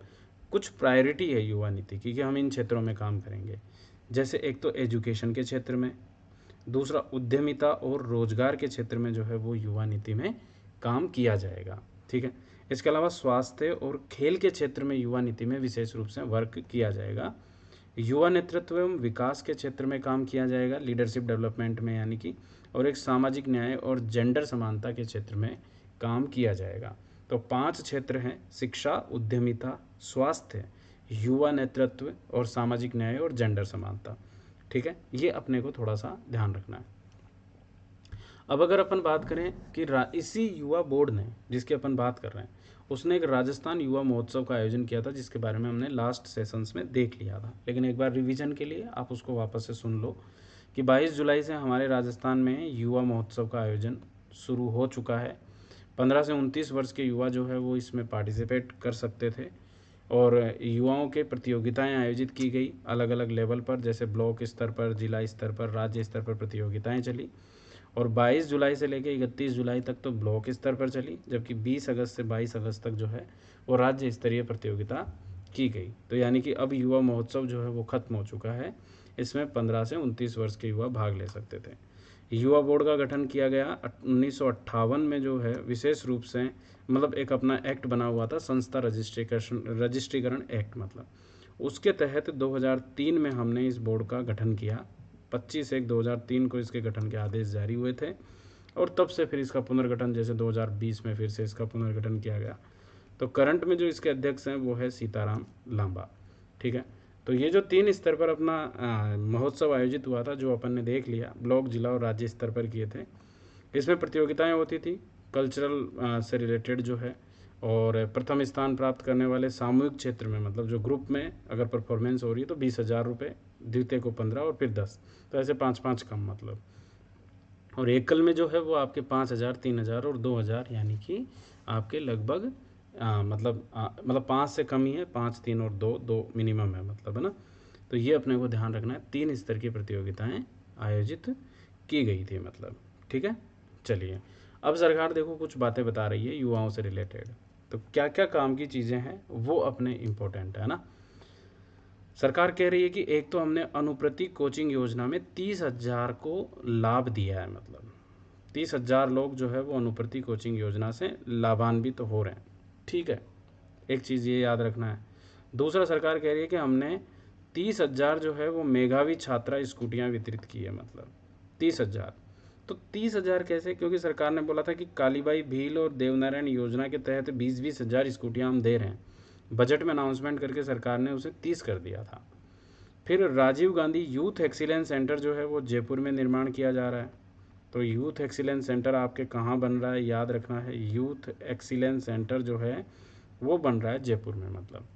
कुछ प्रायोरिटी है युवा नीति की कि हम इन क्षेत्रों में काम करेंगे। जैसे एक तो एजुकेशन के क्षेत्र में, दूसरा उद्यमिता और रोजगार के क्षेत्र में जो है वो युवा नीति में काम किया जाएगा, ठीक है। इसके अलावा स्वास्थ्य और खेल के क्षेत्र में युवा नीति में विशेष रूप से वर्क किया जाएगा। युवा नेतृत्व एवं विकास के क्षेत्र में काम किया जाएगा, लीडरशिप डेवलपमेंट में यानी कि, और एक सामाजिक न्याय और जेंडर समानता के क्षेत्र में काम किया जाएगा। तो 5 क्षेत्र हैं: शिक्षा, उद्यमिता, स्वास्थ्य, युवा नेतृत्व और सामाजिक न्याय और जेंडर समानता, ठीक है। ये अपने को थोड़ा सा ध्यान रखना है। अब अगर अपन बात करें कि इसी युवा बोर्ड ने, जिसकी अपन बात कर रहे हैं, उसने एक राजस्थान युवा महोत्सव का आयोजन किया था, जिसके बारे में हमने लास्ट सेशंस में देख लिया था, लेकिन एक बार रिवीजन के लिए आप उसको वापस से सुन लो कि 22 जुलाई से हमारे राजस्थान में युवा महोत्सव का आयोजन शुरू हो चुका है। 15 से 29 वर्ष के युवा जो है वो इसमें पार्टिसिपेट कर सकते थे और युवाओं के प्रतियोगिताएं आयोजित की गई अलग अलग लेवल पर, जैसे ब्लॉक स्तर पर, जिला स्तर पर, राज्य स्तर पर प्रतियोगिताएं चली। और 22 जुलाई से लेकर 31 जुलाई तक तो ब्लॉक स्तर पर चली, जबकि 20 अगस्त से 22 अगस्त तक जो है वो राज्य स्तरीय प्रतियोगिता की गई। तो यानी कि अब युवा महोत्सव जो है वो ख़त्म हो चुका है। इसमें 15 से 29 वर्ष के युवा भाग ले सकते थे। युवा बोर्ड का गठन किया गया 1958 में, जो है विशेष रूप से मतलब एक अपना एक्ट बना हुआ था, संस्था रजिस्ट्रीकरण एक्ट मतलब। उसके तहत 2003 में हमने इस बोर्ड का गठन किया। 25/1/2003 को इसके गठन के आदेश जारी हुए थे और तब से फिर इसका पुनर्गठन, जैसे 2020 में फिर से इसका पुनर्गठन किया गया। तो करंट में जो इसके अध्यक्ष हैं वो है सीताराम लांबा, ठीक है। तो ये जो 3 स्तर पर अपना महोत्सव आयोजित हुआ था, जो अपन ने देख लिया, ब्लॉक, जिला और राज्य स्तर पर किए थे। इसमें प्रतियोगिताएं होती थी कल्चरल से रिलेटेड जो है, और प्रथम स्थान प्राप्त करने वाले सामूहिक क्षेत्र में, मतलब जो ग्रुप में अगर परफॉर्मेंस हो रही है तो 20,000 रुपये, द्वितीय को 15 और फिर 10, तो ऐसे 5-5 कम मतलब। और एकल में जो है वो आपके 5,000, 3,000 और 2,000, यानी कि आपके लगभग मतलब 5 से कम ही है, 5, 3 और 2 मिनिमम है मतलब, है ना। तो ये अपने को ध्यान रखना है। 3 स्तर की प्रतियोगिताएं आयोजित की गई थी मतलब, ठीक है। चलिए, अब सरकार देखो कुछ बातें बता रही है युवाओं से रिलेटेड, तो क्या क्या काम की चीज़ें हैं वो अपने इम्पोर्टेंट है ना। सरकार कह रही है कि एक तो हमने अनुप्रति कोचिंग योजना में 30,000 को लाभ दिया है, मतलब 30,000 लोग जो है वो अनुप्रति कोचिंग योजना से लाभान्वित तो हो रहे हैं, ठीक है। एक चीज़ ये याद रखना है। दूसरा, सरकार कह रही है कि हमने 30,000 जो है वो मेधावी छात्रा स्कूटियाँ वितरित की है, मतलब 30,000। तो 30,000 कैसे? क्योंकि सरकार ने बोला था कि कालीबाई भील और देवनारायण योजना के तहत 20-20 हज़ार स्कूटियाँ हम दे रहे हैं। बजट में अनाउंसमेंट करके सरकार ने उसे 30 कर दिया था। फिर Rajiv Gandhi youth excellence centre जो है वो जयपुर में निर्माण किया जा रहा है, तो यूथ एक्सीलेंस सेंटर आपके कहाँ बन रहा है, याद रखना है, यूथ एक्सीलेंस सेंटर जो है वो बन रहा है जयपुर में। मतलब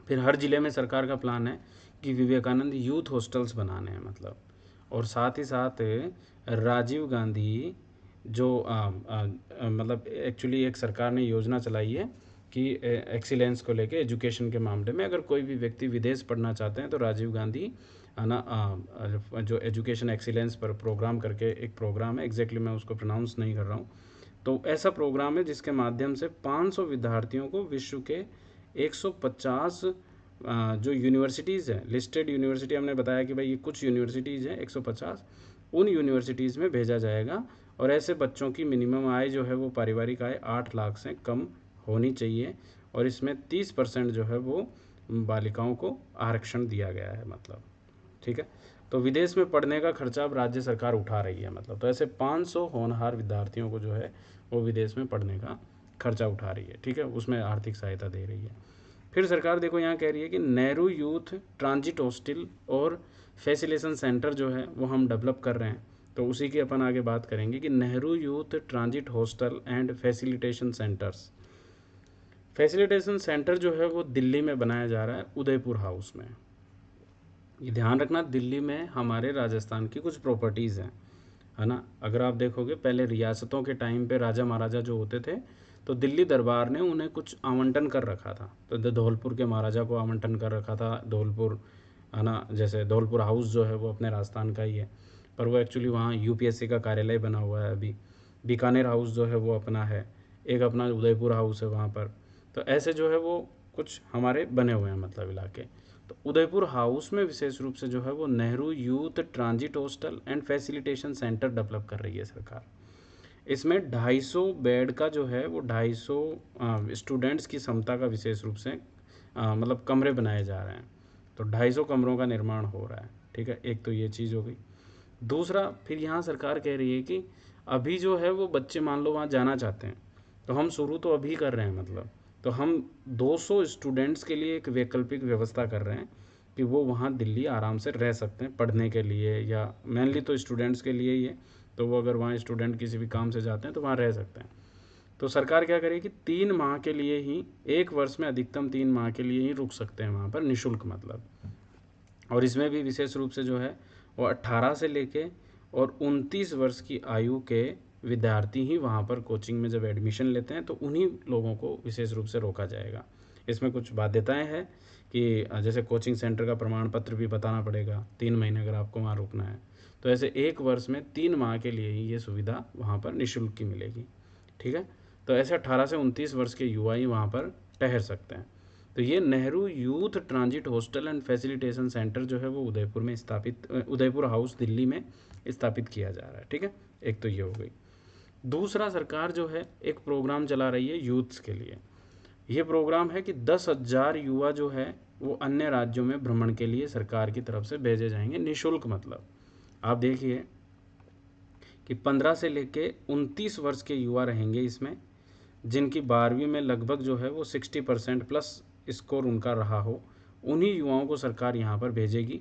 फिर हर ज़िले में सरकार का प्लान है कि विवेकानंद यूथ हॉस्टल्स बनाने हैं मतलब, और साथ ही साथ राजीव गांधी जो मतलब एक्चुअली एक सरकार ने योजना चलाई है कि एक्सीलेंस को लेके एजुकेशन के मामले में अगर कोई भी व्यक्ति विदेश पढ़ना चाहते हैं तो राजीव गांधी है ना जो एजुकेशन एक्सीलेंस पर प्रोग्राम करके एक प्रोग्राम है, एग्जैक्टली मैं उसको प्रोनाउंस नहीं कर रहा हूँ। तो ऐसा प्रोग्राम है जिसके माध्यम से 500 विद्यार्थियों को विश्व के 150 जो यूनिवर्सिटीज़ हैं, लिस्टेड यूनिवर्सिटी हमने बताया कि भाई ये कुछ यूनिवर्सिटीज़ हैं 150, उन यूनिवर्सिटीज़ में भेजा जाएगा। और ऐसे बच्चों की मिनिमम आय जो है वो पारिवारिक आय 8 लाख से कम होनी चाहिए, और इसमें 30% जो है वो बालिकाओं को आरक्षण दिया गया है मतलब, ठीक है। तो विदेश में पढ़ने का खर्चा अब राज्य सरकार उठा रही है मतलब, तो ऐसे 500 होनहार विद्यार्थियों को जो है वो विदेश में पढ़ने का खर्चा उठा रही है, ठीक है, उसमें आर्थिक सहायता दे रही है। फिर सरकार देखो यहाँ कह रही है कि नेहरू यूथ ट्रांजिट हॉस्टल और फैसिलेशन सेंटर जो है वो हम डेवलप कर रहे हैं। तो उसी की अपन आगे बात करेंगे कि Nehru youth transit hostel and facilitation centres, facilitation centre जो है वो दिल्ली में बनाया जा रहा है उदयपुर हाउस में। ये ध्यान रखना, दिल्ली में हमारे राजस्थान की कुछ प्रॉपर्टीज़ हैं, है ना। अगर आप देखोगे पहले रियासतों के टाइम पे राजा महाराजा जो होते थे तो दिल्ली दरबार ने उन्हें कुछ आवंटन कर रखा था। तो धौलपुर के महाराजा को आवंटन कर रखा था धौलपुर, है ना। जैसे धौलपुर हाउस जो है वो अपने राजस्थान का ही है, पर वो एक्चुअली वहाँ यूपीएससी का कार्यालय बना हुआ है अभी। बीकानेर हाउस जो है वो अपना है, एक अपना उदयपुर हाउस है वहाँ पर। तो ऐसे जो है वो कुछ हमारे बने हुए हैं मतलब इलाके। तो उदयपुर हाउस में विशेष रूप से जो है वो Nehru youth transit hostel and facilitation centre develop कर रही है सरकार। इसमें 250 बेड का जो है वो 250 स्टूडेंट्स की क्षमता का विशेष रूप से मतलब कमरे बनाए जा रहे हैं। तो 250 कमरों का निर्माण हो रहा है, ठीक है। एक तो ये चीज़ हो गई। दूसरा, फिर यहाँ सरकार कह रही है कि अभी जो है वो बच्चे मान लो वहाँ जाना चाहते हैं, तो हम शुरू तो अभी कर रहे हैं मतलब, तो हम 200 स्टूडेंट्स के लिए एक वैकल्पिक व्यवस्था कर रहे हैं कि वो वहाँ दिल्ली आराम से रह सकते हैं पढ़ने के लिए, या मेनली तो स्टूडेंट्स के लिए ही है। तो वो अगर वहाँ स्टूडेंट किसी भी काम से जाते हैं तो वहाँ रह सकते हैं। तो सरकार क्या करेगी, 3 माह के लिए ही, एक वर्ष में अधिकतम 3 माह के लिए ही रुक सकते हैं वहाँ पर निःशुल्क मतलब। और इसमें भी विशेष रूप से जो है वो 18 से लेके और 29 वर्ष की आयु के विद्यार्थी ही वहाँ पर कोचिंग में जब एडमिशन लेते हैं तो उन्हीं लोगों को विशेष रूप से रोका जाएगा। इसमें कुछ बाध्यताएं हैं कि जैसे कोचिंग सेंटर का प्रमाण पत्र भी बताना पड़ेगा 3 महीने अगर आपको वहाँ रुकना है। तो ऐसे एक वर्ष में 3 माह के लिए ही ये सुविधा वहाँ पर निःशुल्क की मिलेगी, ठीक है। तो ऐसे 18 से 29 वर्ष के युवा ही वहाँ पर ठहर सकते हैं। तो ये Nehru youth transit hostel and facilitation centre जो है वो उदयपुर में स्थापित, उदयपुर हाउस दिल्ली में स्थापित किया जा रहा है, ठीक है। एक तो ये हो गई। दूसरा, सरकार जो है एक प्रोग्राम चला रही है यूथ्स के लिए। ये प्रोग्राम है कि 10,000 युवा जो है वो अन्य राज्यों में भ्रमण के लिए सरकार की तरफ से भेजे जाएंगे निःशुल्क मतलब। आप देखिए कि 15 से लेके 29 वर्ष के युवा रहेंगे इसमें, जिनकी 12वीं में लगभग जो है वो 60% प्लस स्कोर उनका रहा हो, उन्हीं युवाओं को सरकार यहाँ पर भेजेगी।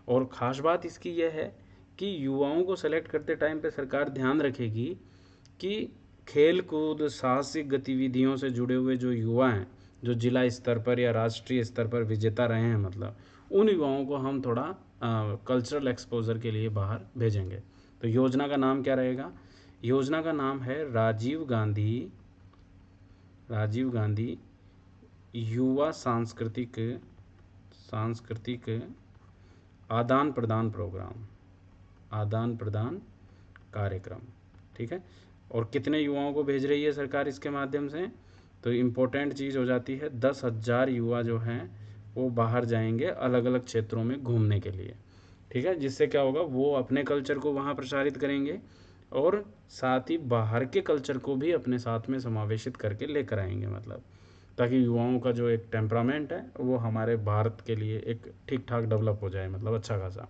और ख़ास बात इसकी यह है कि युवाओं को सेलेक्ट करते टाइम पे सरकार ध्यान रखेगी कि खेल कूद साहसिक गतिविधियों से जुड़े हुए जो युवा हैं, जो जिला स्तर पर या राष्ट्रीय स्तर पर विजेता रहे हैं मतलब, उन युवाओं को हम थोड़ा कल्चरल एक्सपोजर के लिए बाहर भेजेंगे। तो योजना का नाम क्या रहेगा, योजना का नाम है राजीव गांधी युवा सांस्कृतिक आदान प्रदान प्रोग्राम, आदान प्रदान कार्यक्रम, ठीक है। और कितने युवाओं को भेज रही है सरकार इसके माध्यम से, तो इम्पोर्टेंट चीज़ हो जाती है 10,000 युवा जो हैं वो बाहर जाएंगे अलग अलग क्षेत्रों में घूमने के लिए, ठीक है। जिससे क्या होगा, वो अपने कल्चर को वहाँ प्रसारित करेंगे और साथ ही बाहर के कल्चर को भी अपने साथ में समावेशित करके लेकर आएंगे मतलब, ताकि युवाओं का जो एक टेम्परामेंट है वो हमारे भारत के लिए एक ठीक ठाक डेवलप हो जाए मतलब अच्छा खासा।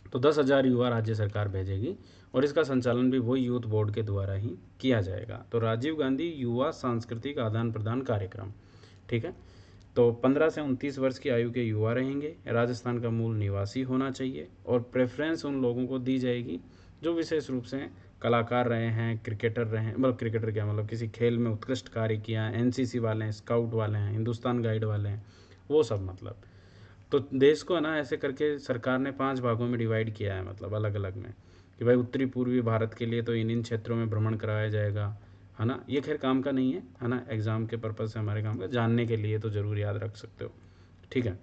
तो 10,000 युवा राज्य सरकार भेजेगी और इसका संचालन भी वही यूथ बोर्ड के द्वारा ही किया जाएगा। तो राजीव गांधी युवा सांस्कृतिक आदान प्रदान कार्यक्रम, ठीक है। तो 15 से 29 वर्ष की आयु के युवा रहेंगे, राजस्थान का मूल निवासी होना चाहिए और प्रेफरेंस उन लोगों को दी जाएगी जो विशेष रूप से कलाकार रहे हैं, क्रिकेटर रहे हैं, मतलब क्रिकेटर क्या, मतलब किसी खेल में उत्कृष्ट कार्य किया है, एनसीसी वाले हैं, स्काउट वाले हैं, हिंदुस्तान गाइड वाले हैं, वो सब मतलब। तो देश को है ना ऐसे करके सरकार ने 5 भागों में डिवाइड किया है, मतलब अलग अलग में, कि भाई उत्तरी पूर्वी भारत के लिए तो इन क्षेत्रों में भ्रमण कराया जाएगा, है ना। ये खैर काम का नहीं है ना, एग्ज़ाम के पर्पज़ से हमारे काम का जानने के लिए तो ज़रूर याद रख सकते हो, ठीक है।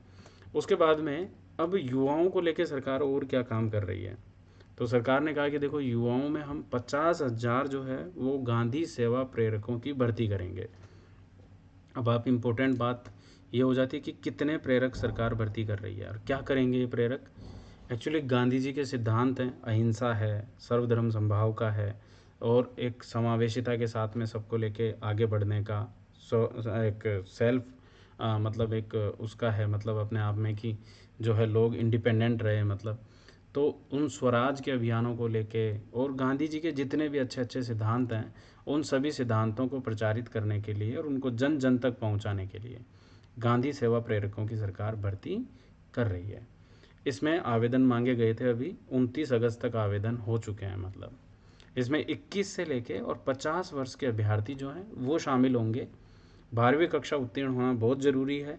उसके बाद में अब युवाओं को लेकर सरकार और क्या काम कर रही है। तो सरकार ने कहा कि देखो युवाओं में हम 50,000 जो है वो गांधी सेवा प्रेरकों की भर्ती करेंगे। अब आप इम्पोर्टेंट बात ये हो जाती है कि कितने प्रेरक सरकार भर्ती कर रही है और क्या करेंगे ये प्रेरक। एक्चुअली गांधी जी के सिद्धांत हैं, अहिंसा है, सर्वधर्म संभाव का है, और एक समावेशिता के साथ में सबको लेके आगे बढ़ने का, एक सेल्फ मतलब एक उसका है, मतलब अपने आप में कि जो है लोग इंडिपेंडेंट रहे, मतलब तो उन स्वराज के अभियानों को लेके और गांधी जी के जितने भी अच्छे अच्छे सिद्धांत हैं उन सभी सिद्धांतों को प्रचारित करने के लिए और उनको जन जन तक पहुंचाने के लिए गांधी सेवा प्रेरकों की सरकार भर्ती कर रही है। इसमें आवेदन मांगे गए थे, अभी 29 अगस्त तक आवेदन हो चुके हैं, मतलब इसमें 21 से लेके और 50 वर्ष के अभ्यर्थी जो हैं वो शामिल होंगे। 12वीं कक्षा उत्तीर्ण होना बहुत ज़रूरी है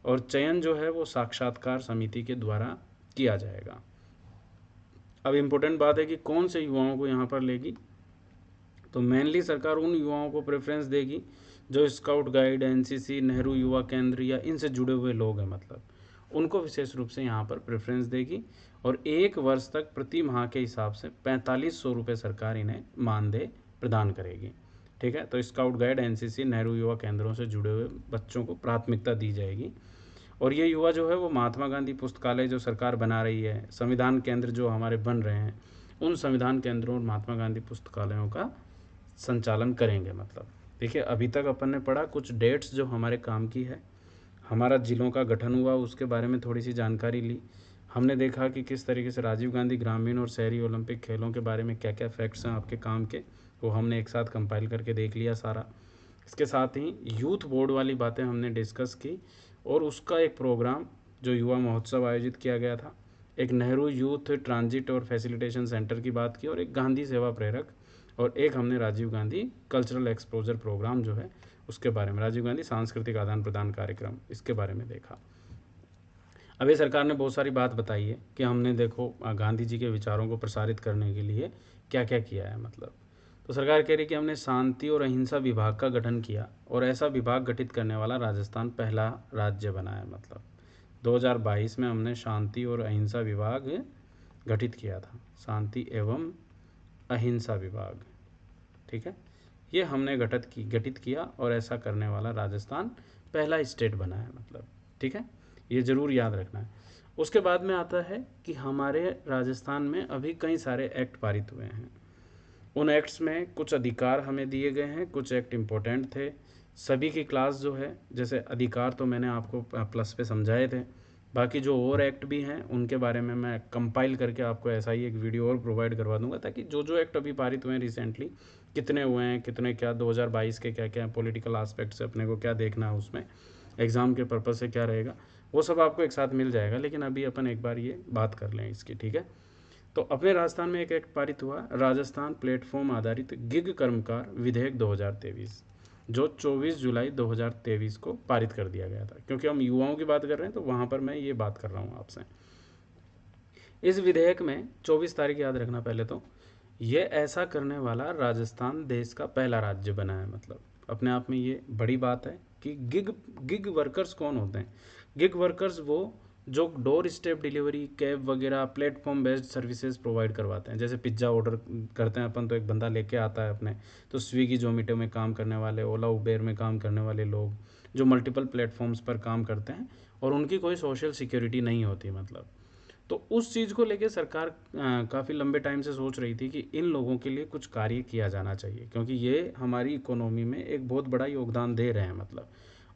और चयन जो है वो साक्षात्कार समिति के द्वारा किया जाएगा। अब इम्पोर्टेंट बात है कि कौन से युवाओं को यहाँ पर लेगी, तो मेनली सरकार उन युवाओं को प्रेफरेंस देगी जो स्काउट गाइड, एनसीसी, नेहरू युवा केंद्र या इनसे जुड़े हुए लोग हैं, मतलब उनको विशेष रूप से यहाँ पर प्रेफरेंस देगी। और 1 वर्ष तक प्रति माह के हिसाब से 4500 रुपये सरकार इन्हें मानदेय प्रदान करेगी, ठीक है। तो स्काउट गाइड, एनसीसी, नेहरू युवा केंद्रों से जुड़े हुए बच्चों को प्राथमिकता दी जाएगी। और ये युवा जो है वो महात्मा गांधी पुस्तकालय जो सरकार बना रही है, संविधान केंद्र जो हमारे बन रहे हैं, उन संविधान केंद्रों और महात्मा गांधी पुस्तकालयों का संचालन करेंगे। मतलब देखिए अभी तक अपन ने पढ़ा कुछ डेट्स जो हमारे काम की है, हमारा जिलों का गठन हुआ उसके बारे में थोड़ी सी जानकारी ली, हमने देखा कि किस तरीके से राजीव गांधी ग्रामीण और शहरी ओलंपिक खेलों के बारे में क्या क्या फैक्ट्स हैं आपके काम के, वो हमने एक साथ कंपाइल करके देख लिया सारा। इसके साथ ही यूथ बोर्ड वाली बातें हमने डिस्कस की और उसका एक प्रोग्राम जो युवा महोत्सव आयोजित किया गया था, एक नेहरू यूथ ट्रांजिट और फैसिलिटेशन सेंटर की बात की, और एक गांधी सेवा प्रेरक, और एक हमने Rajiv Gandhi cultural exposure programme जो है उसके बारे में, राजीव गांधी सांस्कृतिक आदान प्रदान कार्यक्रम, इसके बारे में देखा। अभी सरकार ने बहुत सारी बात बताई है कि हमने देखो गांधी जी के विचारों को प्रसारित करने के लिए क्या क्या किया है, मतलब तो सरकार कह रही कि हमने शांति और अहिंसा विभाग का गठन किया और ऐसा विभाग गठित करने वाला राजस्थान पहला राज्य बना है। मतलब 2022 में हमने शांति और अहिंसा विभाग गठित किया था, शांति एवं अहिंसा विभाग, ठीक है, ये हमने गठित किया और ऐसा करने वाला राजस्थान पहला स्टेट बना है, मतलब ठीक है, ये ज़रूर याद रखना है। उसके बाद में आता है कि हमारे राजस्थान में अभी कई सारे एक्ट पारित हुए हैं, उन एक्ट्स में कुछ अधिकार हमें दिए गए हैं, कुछ एक्ट इम्पोर्टेंट थे, सभी की क्लास जो है, जैसे अधिकार तो मैंने आपको प्लस पे समझाए थे, बाकी जो और एक्ट भी हैं उनके बारे में मैं कंपाइल करके आपको ऐसा ही एक वीडियो और प्रोवाइड करवा दूंगा, ताकि जो जो एक्ट अभी पारित हुए हैं रिसेंटली, कितने हुए हैं, कितने क्या 2022 के क्या क्या पॉलिटिकल आस्पेक्ट से अपने को क्या देखना है, उसमें एग्ज़ाम के पर्पज़ से क्या रहेगा, वो सब आपको एक साथ मिल जाएगा। लेकिन अभी अपन एक बार ये बात कर लें इसकी, ठीक है। तो अपने राजस्थान में एक एक्ट पारित हुआ, राजस्थान प्लेटफॉर्म आधारित गिग कर्मकार विधेयक 2023, जो 24 जुलाई 2023 को पारित कर दिया गया था। क्योंकि हम युवाओं की बात कर रहे हैं तो वहाँ पर मैं ये बात कर रहा हूँ आपसे। इस विधेयक में 24 तारीख याद रखना पहले तो, ये ऐसा करने वाला राजस्थान देश का पहला राज्य बना है। मतलब अपने आप में ये बड़ी बात है कि गिग वर्कर्स कौन होते हैं। गिग वर्कर्स वो जो डोर स्टेप डिलीवरी, कैब वगैरह, प्लेटफॉर्म बेस्ड सर्विसेज प्रोवाइड करवाते हैं। जैसे पिज्ज़ा ऑर्डर करते हैं अपन तो एक बंदा लेके आता है अपने, तो स्विगी जोमेटो में काम करने वाले, ओला उबेर में काम करने वाले लोग जो मल्टीपल प्लेटफॉर्म्स पर काम करते हैं और उनकी कोई सोशल सिक्योरिटी नहीं होती। मतलब तो उस चीज़ को लेके सरकार काफ़ी लंबे टाइम से सोच रही थी कि इन लोगों के लिए कुछ कार्य किया जाना चाहिए, क्योंकि ये हमारी इकोनॉमी में एक बहुत बड़ा योगदान दे रहे हैं। मतलब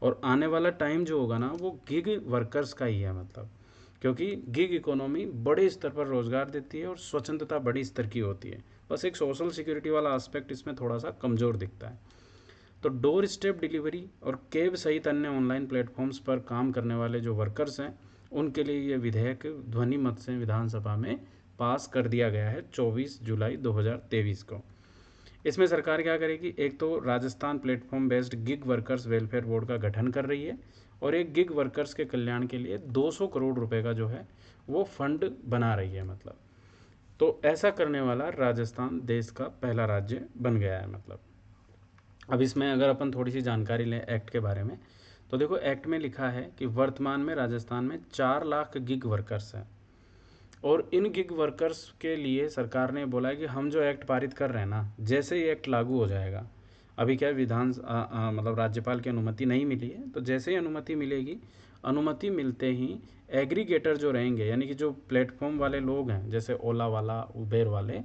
और आने वाला टाइम जो होगा ना वो गिग वर्कर्स का ही है। मतलब क्योंकि गिग इकोनॉमी बड़े स्तर पर रोज़गार देती है और स्वतंत्रता बड़ी स्तर की होती है, बस एक सोशल सिक्योरिटी वाला एस्पेक्ट इसमें थोड़ा सा कमज़ोर दिखता है। तो डोर स्टेप डिलीवरी और कैब सहित अन्य ऑनलाइन प्लेटफॉर्म्स पर काम करने वाले जो वर्कर्स हैं उनके लिए ये विधेयक ध्वनि मत से विधानसभा में पास कर दिया गया है 24 जुलाई 2023 को। इसमें सरकार क्या करेगी, एक तो Rajasthan platform based gig workers welfare board का गठन कर रही है और एक गिग वर्कर्स के कल्याण के लिए 200 करोड़ रुपए का जो है वो फंड बना रही है। मतलब तो ऐसा करने वाला राजस्थान देश का पहला राज्य बन गया है। मतलब अब इसमें अगर अपन थोड़ी सी जानकारी लें एक्ट के बारे में, तो देखो एक्ट में लिखा है कि वर्तमान में राजस्थान में 4 लाख गिग वर्कर्स हैं और इन गिग वर्कर्स के लिए सरकार ने बोला है कि हम जो एक्ट पारित कर रहे हैं ना, जैसे ही एक्ट लागू हो जाएगा, अभी क्या मतलब राज्यपाल की अनुमति नहीं मिली है, तो जैसे ही अनुमति मिलेगी, अनुमति मिलते ही एग्रीगेटर जो रहेंगे यानी कि जो प्लेटफॉर्म वाले लोग हैं जैसे ओला वाला, उबेर वाले,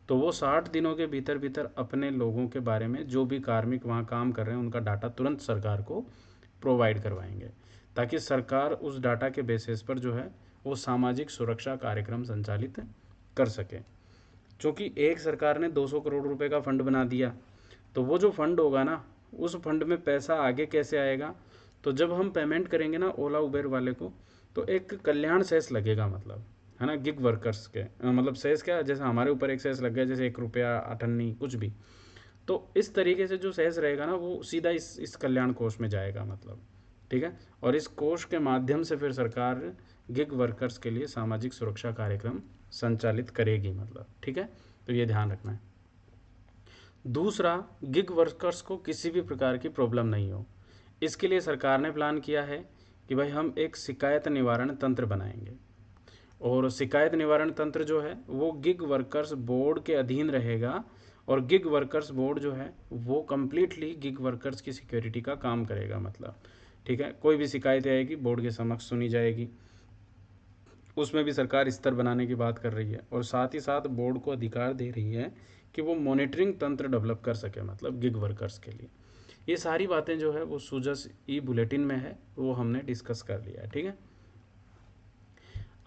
तो वो 60 दिनों के भीतर भीतर अपने लोगों के बारे में जो भी कार्मिक वहाँ काम कर रहे हैं उनका डाटा तुरंत सरकार को प्रोवाइड करवाएंगे, ताकि सरकार उस डाटा के बेसिस पर जो है वो सामाजिक सुरक्षा कार्यक्रम संचालित कर सके। क्योंकि एक सरकार ने 200 करोड़ रुपए का फंड बना दिया, तो वो जो फंड होगा ना, उस फंड में पैसा आगे कैसे आएगा, तो जब हम पेमेंट करेंगे ना ओला उबेर वाले को, तो एक कल्याण सेस लगेगा, मतलब है ना, गिग वर्कर्स के मतलब सेस क्या, जैसे हमारे ऊपर एक सेस लग गया, जैसे 1 रुपया 8 कुछ भी, तो इस तरीके से जो सेस रहेगा ना वो सीधा इस कल्याण कोष में जाएगा। मतलब ठीक है, और इस कोष के माध्यम से फिर सरकार गिग वर्कर्स के लिए सामाजिक सुरक्षा कार्यक्रम संचालित करेगी। मतलब ठीक है, तो ये ध्यान रखना है। दूसरा, गिग वर्कर्स को किसी भी प्रकार की प्रॉब्लम नहीं हो, इसके लिए सरकार ने प्लान किया है कि भाई हम एक शिकायत निवारण तंत्र बनाएंगे और शिकायत निवारण तंत्र जो है वो गिग वर्कर्स बोर्ड के अधीन रहेगा और गिग वर्कर्स बोर्ड जो है वो कम्प्लीटली गिग वर्कर्स की सिक्योरिटी का काम करेगा। मतलब ठीक है, कोई भी शिकायत आएगी बोर्ड के समक्ष सुनी जाएगी, उसमें भी सरकार स्तर बनाने की बात कर रही है और साथ ही साथ बोर्ड को अधिकार दे रही है कि वो मॉनिटरिंग तंत्र डेवलप कर सके, मतलब गिग वर्कर्स के लिए। ये सारी बातें जो है वो सुजस ई बुलेटिन में है, वो हमने डिस्कस कर लिया है। ठीक है,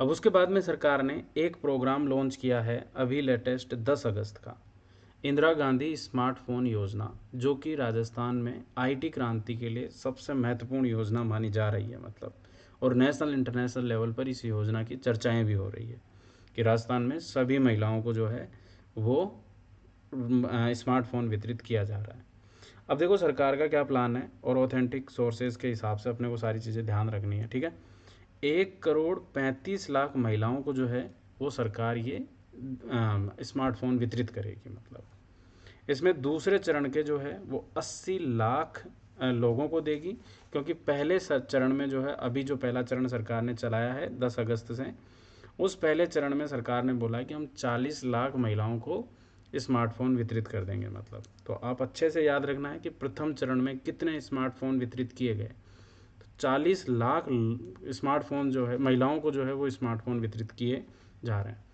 अब उसके बाद में सरकार ने एक प्रोग्राम लॉन्च किया है अभी लेटेस्ट 10 अगस्त का, इंदिरा गांधी स्मार्टफोन योजना, जो कि राजस्थान में आईटी क्रांति के लिए सबसे महत्वपूर्ण योजना मानी जा रही है। मतलब और नेशनल इंटरनेशनल लेवल पर इस योजना की चर्चाएं भी हो रही है कि राजस्थान में सभी महिलाओं को जो है वो स्मार्टफोन वितरित किया जा रहा है। अब देखो सरकार का क्या प्लान है और ऑथेंटिक सोर्सेज के हिसाब से अपने को सारी चीज़ें ध्यान रखनी है। ठीक है, 1,35,00,000 महिलाओं को जो है वो सरकार ये स्मार्टफोन वितरित करेगी। मतलब इसमें दूसरे चरण के जो है वो 80 लाख लोगों को देगी, क्योंकि पहले चरण में जो है अभी जो पहला चरण सरकार ने चलाया है 10 अगस्त से, उस पहले चरण में सरकार ने बोला है कि हम 40 लाख महिलाओं को स्मार्टफोन वितरित कर देंगे। मतलब तो आप अच्छे से याद रखना है कि प्रथम चरण में कितने स्मार्टफोन वितरित किए गए, 40 लाख स्मार्टफोन जो है महिलाओं को जो है वो स्मार्टफोन वितरित किए जा रहे हैं।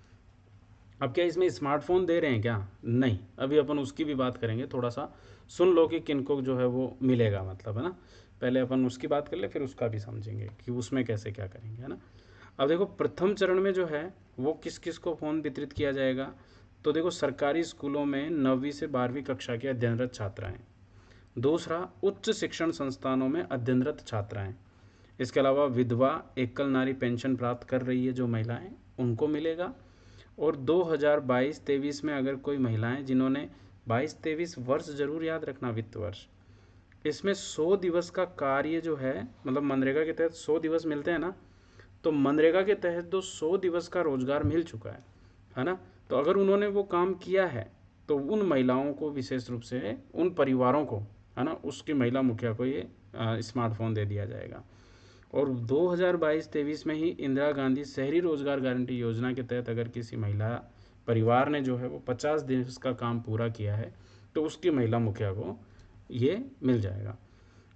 अब क्या इसमें स्मार्टफोन दे रहे हैं क्या? नहीं, अभी अपन उसकी भी बात करेंगे, थोड़ा सा सुन लो कि किनको जो है वो मिलेगा। मतलब है ना, पहले अपन उसकी बात कर ले फिर उसका भी समझेंगे कि उसमें कैसे क्या करेंगे, है ना। अब देखो प्रथम चरण में जो है वो किस किस को फ़ोन वितरित किया जाएगा, तो देखो सरकारी स्कूलों में 9वीं से 12वीं कक्षा की अध्ययनरत छात्राएँ, दूसरा उच्च शिक्षण संस्थानों में अध्ययनरत छात्राएँ, इसके अलावा विधवा एकल नारी पेंशन प्राप्त कर रही है जो महिलाएं, उनको मिलेगा। और 2022-23 में अगर कोई महिलाएं जिन्होंने 22-23 वर्ष जरूर याद रखना, वित्त वर्ष, इसमें 100 दिवस का कार्य जो है, मतलब मनरेगा के तहत 100 दिवस मिलते हैं ना, तो मनरेगा के तहत तो 100 दिवस का रोजगार मिल चुका है ना, तो अगर उन्होंने वो काम किया है तो उन महिलाओं को विशेष रूप से, उन परिवारों को, है ना, उसकी महिला मुखिया को ये स्मार्टफोन दे दिया जाएगा। और 2022-23 में ही इंदिरा गांधी शहरी रोजगार गारंटी योजना के तहत अगर किसी महिला परिवार ने जो है वो 50 दिन का काम पूरा किया है तो उसकी महिला मुखिया को ये मिल जाएगा।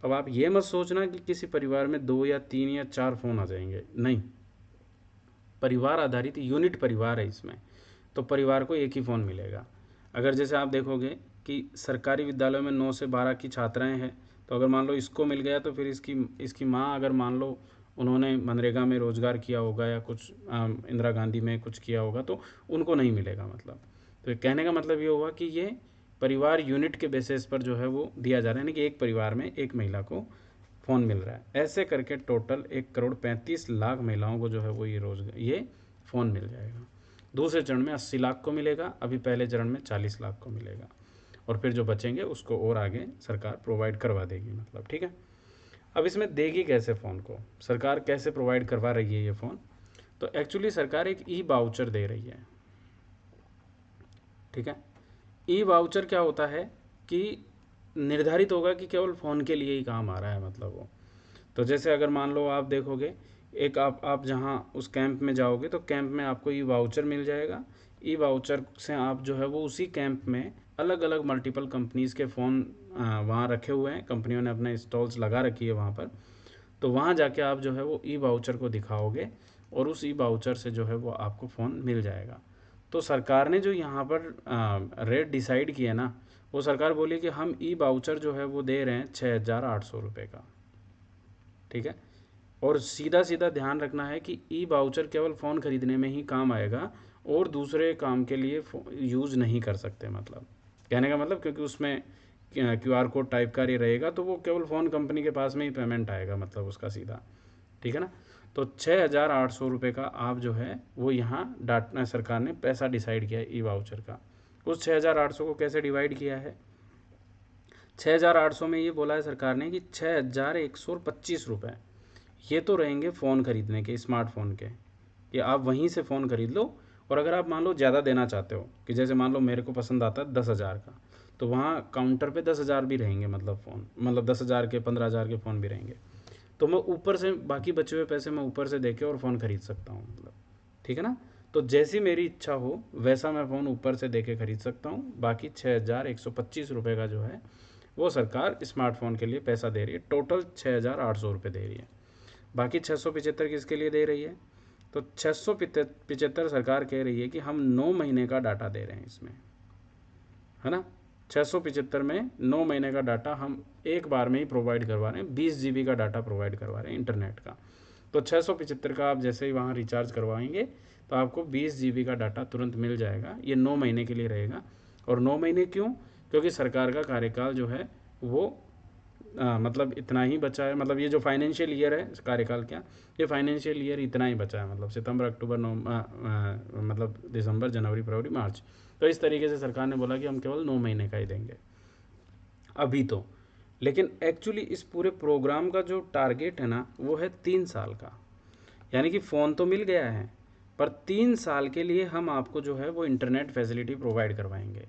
अब आप ये मत सोचना कि किसी परिवार में 2 या 3 या 4 फ़ोन आ जाएंगे, नहीं, परिवार आधारित यूनिट परिवार है इसमें, तो परिवार को एक ही फ़ोन मिलेगा। अगर जैसे आप देखोगे कि सरकारी विद्यालयों में 9 से 12 की छात्राएं हैं, तो अगर मान लो इसको मिल गया तो फिर इसकी माँ, अगर मान लो उन्होंने मनरेगा में रोज़गार किया होगा या कुछ इंदिरा गांधी में कुछ किया होगा तो उनको नहीं मिलेगा। मतलब तो कहने का मतलब ये हुआ कि ये परिवार यूनिट के बेसिस पर जो है वो दिया जा रहा है, यानी कि एक परिवार में एक महिला को फ़ोन मिल रहा है। ऐसे करके टोटल 1,35,00,000 महिलाओं को जो है वो ये फ़ोन मिल जाएगा। दूसरे चरण में 80 लाख को मिलेगा, अभी पहले चरण में 40 लाख को मिलेगा, और फिर जो बचेंगे उसको और आगे सरकार प्रोवाइड करवा देगी मतलब, ठीक है। अब इसमें देगी कैसे फ़ोन को, सरकार कैसे प्रोवाइड करवा रही है ये फ़ोन, तो एक्चुअली सरकार एक ई वाउचर दे रही है, ठीक है। ई वाउचर क्या होता है कि निर्धारित होगा कि केवल फ़ोन के लिए ही काम आ रहा है मतलब वो। तो जैसे अगर मान लो आप देखोगे, एक आप जहाँ उस कैंप में जाओगे तो कैंप में आपको ई वाउचर मिल जाएगा। ई वाउचर से आप जो है वो उसी कैंप में अलग अलग मल्टीपल कंपनीज़ के फ़ोन वहाँ रखे हुए हैं, कंपनियों ने अपने स्टॉल्स लगा रखी है वहाँ पर। तो वहाँ जाके आप जो है वो ई वाउचर को दिखाओगे और उस ई वाउचर से जो है वो आपको फ़ोन मिल जाएगा। तो सरकार ने जो यहाँ पर रेट डिसाइड किया ना, वो सरकार बोली कि हम ई वाउचर जो है वो दे रहे हैं 6,800 रुपये का, ठीक है। और सीधा सीधा ध्यान रखना है कि ई वाउचर केवल फ़ोन ख़रीदने में ही काम आएगा और दूसरे काम के लिए यूज़ नहीं कर सकते, मतलब कहने का मतलब, क्योंकि उसमें QR कोड टाइप का ये रहेगा तो वो केवल फ़ोन कंपनी के पास में ही पेमेंट आएगा मतलब उसका सीधा, ठीक है ना। तो 6,800 रुपये का आप जो है वो यहाँ डाटा सरकार ने पैसा डिसाइड किया है ई वाउचर का। उस 6,800 को कैसे डिवाइड किया है, 6,800 में ये बोला है सरकार ने कि 6,125 रुपये ये तो रहेंगे फ़ोन ख़रीदने के, स्मार्टफोन के, ये आप वहीं से फ़ोन ख़रीद लो। और अगर आप मान लो ज़्यादा देना चाहते हो, कि जैसे मान लो मेरे को पसंद आता है 10,000 का, तो वहाँ काउंटर पे 10,000 भी रहेंगे मतलब फ़ोन, मतलब 10,000 के 15,000 के फ़ोन भी रहेंगे। तो मैं ऊपर से बाकी बचे हुए पैसे मैं ऊपर से दे के और फ़ोन ख़रीद सकता हूँ मतलब, ठीक है ना। तो जैसी मेरी इच्छा हो वैसा मैं फ़ोन ऊपर से दे के ख़रीद सकता हूँ। बाकी 6,125 रुपये का जो है वो सरकार स्मार्टफोन के लिए पैसा दे रही है, टोटल 6,800 रुपये दे रही है। बाकी 675 किसके लिए दे रही है, तो 675 सरकार कह रही है कि हम 9 महीने का डाटा दे रहे हैं इसमें, है ना। 675 में 9 महीने का डाटा हम एक बार में ही प्रोवाइड करवा रहे हैं, 20 GB का डाटा प्रोवाइड करवा रहे हैं इंटरनेट का। तो 675 का आप जैसे ही वहाँ रिचार्ज करवाएंगे तो आपको 20 GB का डाटा तुरंत मिल जाएगा। ये 9 महीने के लिए रहेगा। और 9 महीने क्यों, क्योंकि सरकार का कार्यकाल जो है वो मतलब इतना ही बचा है, मतलब ये जो फाइनेंशियल ईयर है कार्यकाल क्या, ये फाइनेंशियल ईयर इतना ही बचा है, मतलब सितंबर अक्टूबर मतलब दिसंबर जनवरी फरवरी मार्च। तो इस तरीके से सरकार ने बोला कि हम केवल 9 महीने का ही देंगे अभी तो। लेकिन एक्चुअली इस पूरे प्रोग्राम का जो टारगेट है ना वो है 3 साल का, यानी कि फ़ोन तो मिल गया है पर 3 साल के लिए हम आपको जो है वो इंटरनेट फैसिलिटी प्रोवाइड करवाएंगे।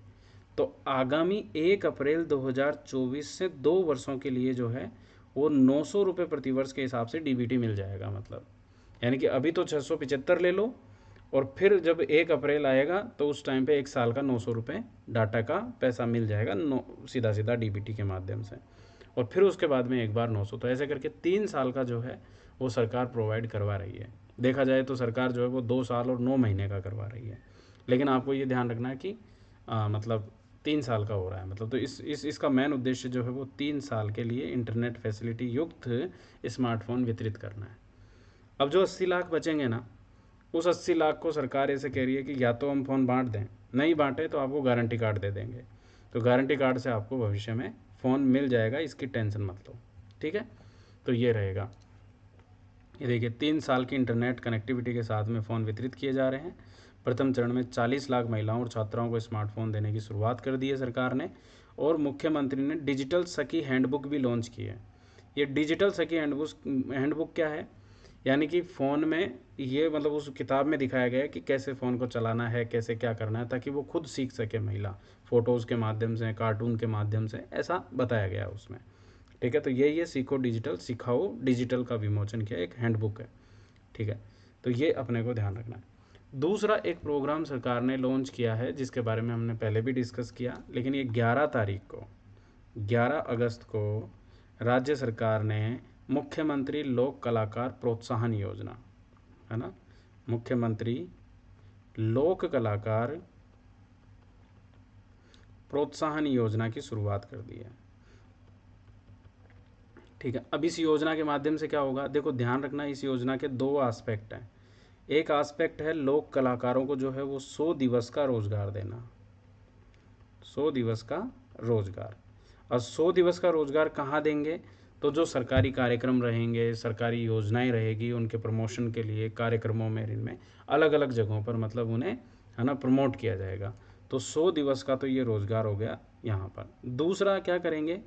तो आगामी 1 अप्रैल 2024 से 2 वर्षों के लिए जो है वो 900 रुपये प्रति वर्ष के हिसाब से DBT मिल जाएगा मतलब, यानी कि अभी तो 675 ले लो और फिर जब 1 अप्रैल आएगा तो उस टाइम पे 1 साल का 900 रुपये डाटा का पैसा मिल जाएगा, सीधा सीधा DBT के माध्यम से। और फिर उसके बाद में एक बार 900, तो ऐसे करके 3 साल का जो है वो सरकार प्रोवाइड करवा रही है। देखा जाए तो सरकार जो है वो 2 साल और 9 महीने का करवा रही है, लेकिन आपको ये ध्यान रखना है कि मतलब 3 साल का हो रहा है मतलब। तो इसका मेन उद्देश्य जो है वो 3 साल के लिए इंटरनेट फैसिलिटी युक्त स्मार्टफोन वितरित करना है। अब जो 80 लाख बचेंगे ना, उस 80 लाख को सरकार ऐसे कह रही है कि या तो हम फ़ोन बांट दें, नहीं बांटे तो आपको गारंटी कार्ड दे देंगे। तो गारंटी कार्ड से आपको भविष्य में फ़ोन मिल जाएगा, इसकी टेंशन मत लो, ठीक है। तो ये रहेगा, ये देखिए 3 साल की इंटरनेट कनेक्टिविटी के साथ में फ़ोन वितरित किए जा रहे हैं। प्रथम चरण में 40 लाख महिलाओं और छात्राओं को स्मार्टफोन देने की शुरुआत कर दी है सरकार ने। और मुख्यमंत्री ने डिजिटल सखी हैंडबुक भी लॉन्च की है। ये डिजिटल सखी हैंडबुक क्या है, यानी कि फ़ोन में ये मतलब उस किताब में दिखाया गया है कि कैसे फ़ोन को चलाना है, कैसे क्या करना है, ताकि वो खुद सीख सके महिला, फ़ोटोज़ के माध्यम से, कार्टून के माध्यम से, ऐसा बताया गया है उसमें, ठीक है। तो ये सीखो डिजिटल सिखाओ डिजिटल का विमोचन किया एक हैंडबुक है, ठीक है। तो ये अपने को ध्यान रखना है। दूसरा एक प्रोग्राम सरकार ने लॉन्च किया है जिसके बारे में हमने पहले भी डिस्कस किया, लेकिन ये 11 तारीख को 11 अगस्त को राज्य सरकार ने मुख्यमंत्री लोक कलाकार प्रोत्साहन योजना, है ना, मुख्यमंत्री लोक कलाकार प्रोत्साहन योजना की शुरुआत कर दी है, ठीक है। अब इस योजना के माध्यम से क्या होगा, देखो ध्यान रखना, इस योजना के 2 एस्पेक्ट हैं। एक एस्पेक्ट है लोक कलाकारों को जो है वो 100 दिवस का रोज़गार देना, 100 दिवस का रोज़गार। और 100 दिवस का रोज़गार कहाँ देंगे, तो जो सरकारी कार्यक्रम रहेंगे, सरकारी योजनाएं रहेगी, उनके प्रमोशन के लिए कार्यक्रमों में, इनमें अलग अलग जगहों पर मतलब उन्हें है ना, प्रमोट किया जाएगा। तो 100 दिवस का तो ये रोज़गार हो गया यहाँ पर। दूसरा क्या करेंगे,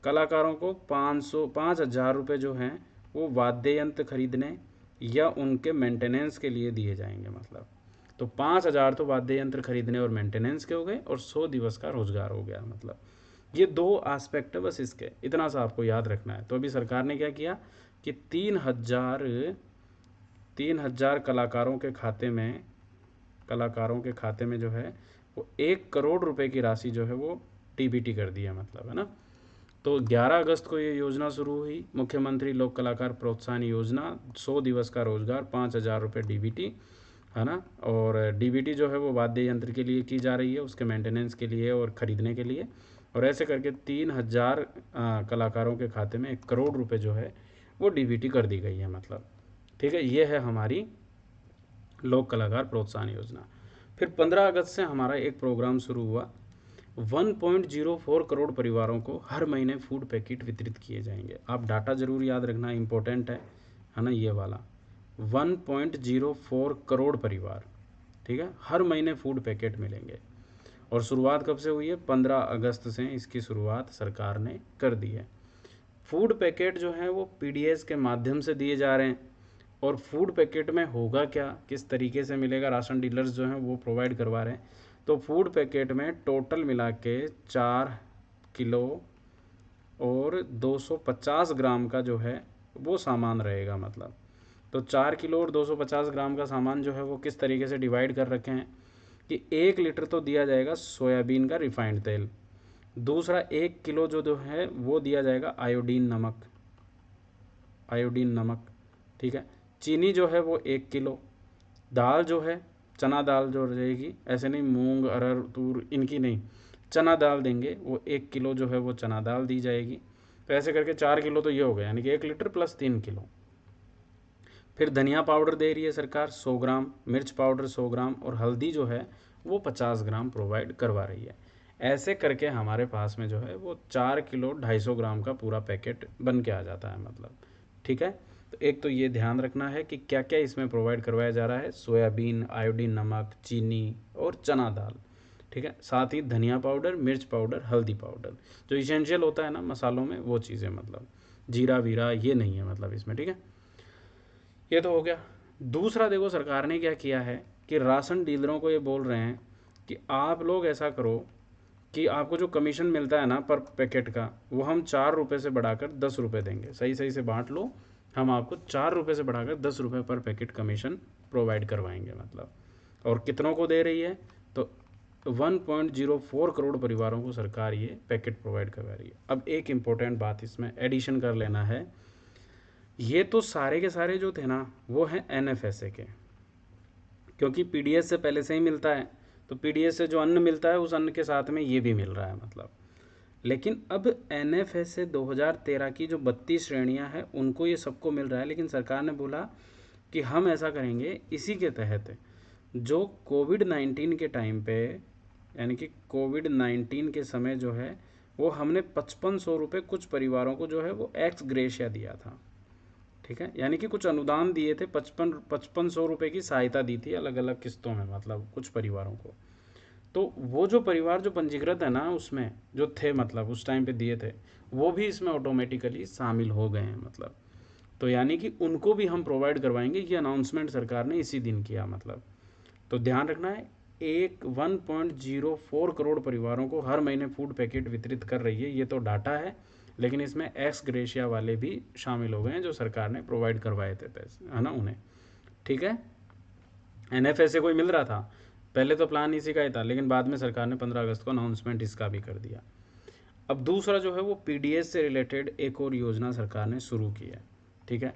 कलाकारों को 5,000 रुपये जो हैं वो वाद्य यंत्र खरीदने या उनके मेंटेनेंस के लिए दिए जाएंगे। मतलब तो 5,000 तो वाद्य यंत्र खरीदने और मेंटेनेंस के हो गए, और 100 दिवस का रोजगार हो गया। मतलब ये दो आस्पेक्ट है बस इसके, इतना सा आपको याद रखना है। तो अभी सरकार ने क्या किया कि 3,000 कलाकारों के खाते में जो है वो 1 करोड़ रुपए की राशि जो है वो डीबीटी कर दी है। मतलब है ना। तो 11 अगस्त को ये योजना शुरू हुई, मुख्यमंत्री लोक कलाकार प्रोत्साहन योजना, 100 दिवस का रोजगार, 5,000 रुपये डीबीटी, है ना। और डीबीटी जो है वो वाद्य यंत्र के लिए की जा रही है, उसके मेंटेनेंस के लिए और ख़रीदने के लिए। और ऐसे करके 3,000 कलाकारों के खाते में 1 करोड़ रुपए जो है वो डीबीटी कर दी गई है। मतलब ठीक है, ये है हमारी लोक कलाकार प्रोत्साहन योजना। फिर 15 अगस्त से हमारा एक प्रोग्राम शुरू हुआ, 1.04 करोड़ परिवारों को हर महीने फूड पैकेट वितरित किए जाएंगे। आप डाटा जरूर याद रखना, इम्पोर्टेंट है ना ये वाला। 1.04 करोड़ परिवार, ठीक है, हर महीने फूड पैकेट मिलेंगे। और शुरुआत कब से हुई है, 15 अगस्त से इसकी शुरुआत सरकार ने कर दी है। फूड पैकेट जो है वो पीडीएस के माध्यम से दिए जा रहे हैं। और फूड पैकेट में होगा क्या, किस तरीके से मिलेगा, राशन डीलर्स जो हैं वो प्रोवाइड करवा रहे हैं। तो फूड पैकेट में टोटल मिला के 4 किलो और 250 ग्राम का जो है वो सामान रहेगा। मतलब तो 4 किलो और 250 ग्राम का सामान जो है वो किस तरीके से डिवाइड कर रखे हैं कि 1 लीटर तो दिया जाएगा सोयाबीन का रिफाइंड तेल, दूसरा 1 किलो जो है वो दिया जाएगा आयोडीन नमक, ठीक है। चीनी जो है वो 1 किलो, दाल जो है चना दाल जो रहेगी, ऐसे नहीं मूंग अरहर तूर इनकी नहीं, चना दाल देंगे, वो 1 किलो जो है वो चना दाल दी जाएगी। तो ऐसे करके 4 किलो तो ये हो गया, यानी कि 1 लीटर प्लस 3 किलो। फिर धनिया पाउडर दे रही है सरकार 100 ग्राम, मिर्च पाउडर 100 ग्राम, और हल्दी जो है वो 50 ग्राम प्रोवाइड करवा रही है। ऐसे करके हमारे पास में जो है वो 4 किलो 250 ग्राम का पूरा पैकेट बन के आ जाता है। मतलब ठीक है। तो एक तो ये ध्यान रखना है कि क्या क्या इसमें प्रोवाइड करवाया जा रहा है, सोयाबीन, आयोडीन नमक, चीनी और चना दाल, ठीक है। साथ ही धनिया पाउडर, मिर्च पाउडर, हल्दी पाउडर, जो इसेंशियल होता है ना मसालों में वो चीज़ें, मतलब जीरा वीरा ये नहीं है मतलब इसमें, ठीक है। ये तो हो गया। दूसरा देखो सरकार ने क्या किया है कि राशन डीलरों को ये बोल रहे हैं कि आप लोग ऐसा करो कि आपको जो कमीशन मिलता है ना पर पैकेट का, वो हम 4 रुपये से बढ़ाकर 10 रुपये देंगे। सही सही से बांट लो, हम आपको 4 रुपये से बढ़ाकर 10 रुपये पर पैकेट कमीशन प्रोवाइड करवाएंगे। मतलब और कितनों को दे रही है, तो 1.04 करोड़ परिवारों को सरकार ये पैकेट प्रोवाइड करवा रही है। अब एक इम्पोर्टेंट बात इसमें एडिशन कर लेना है, ये तो सारे के सारे जो थे ना वो हैं एनएफएसए के, क्योंकि पीडीएस से पहले से ही मिलता है। तो पीडीएस से जो अन्न मिलता है उस अन्न के साथ में ये भी मिल रहा है। मतलब लेकिन अब एनएफएसए 2013 की जो 32 श्रेणियां हैं उनको ये सबको मिल रहा है, लेकिन सरकार ने बोला कि हम ऐसा करेंगे, इसी के तहत जो कोविड-19 के टाइम पे, यानी कि कोविड-19 के समय जो है वो हमने 5500 रुपये कुछ परिवारों को जो है वो एक्स ग्रेशिया दिया था, ठीक है। यानी कि कुछ अनुदान दिए थे, 5500 रुपये की सहायता दी थी अलग अलग किस्तों में, मतलब कुछ परिवारों को। तो वो जो परिवार जो पंजीकृत है ना उसमें जो थे, मतलब उस टाइम पे दिए थे, वो भी इसमें ऑटोमेटिकली शामिल हो गए हैं। मतलब तो यानी कि उनको भी हम प्रोवाइड करवाएंगे, ये अनाउंसमेंट सरकार ने इसी दिन किया। मतलब तो ध्यान रखना है, 1.04 करोड़ परिवारों को हर महीने फूड पैकेट वितरित कर रही है, ये तो डाटा है। लेकिन इसमें एक्स ग्रेशिया वाले भी शामिल हो गए हैं जो सरकार ने प्रोवाइड करवाए थे पैसे, है ना, उन्हें, ठीक है। एनएफएस से कोई मिल रहा था, पहले तो प्लान इसी का ही था, लेकिन बाद में सरकार ने 15 अगस्त को अनाउंसमेंट इसका भी कर दिया। अब दूसरा जो है वो पीडीएस से रिलेटेड एक और योजना सरकार ने शुरू की है, ठीक है।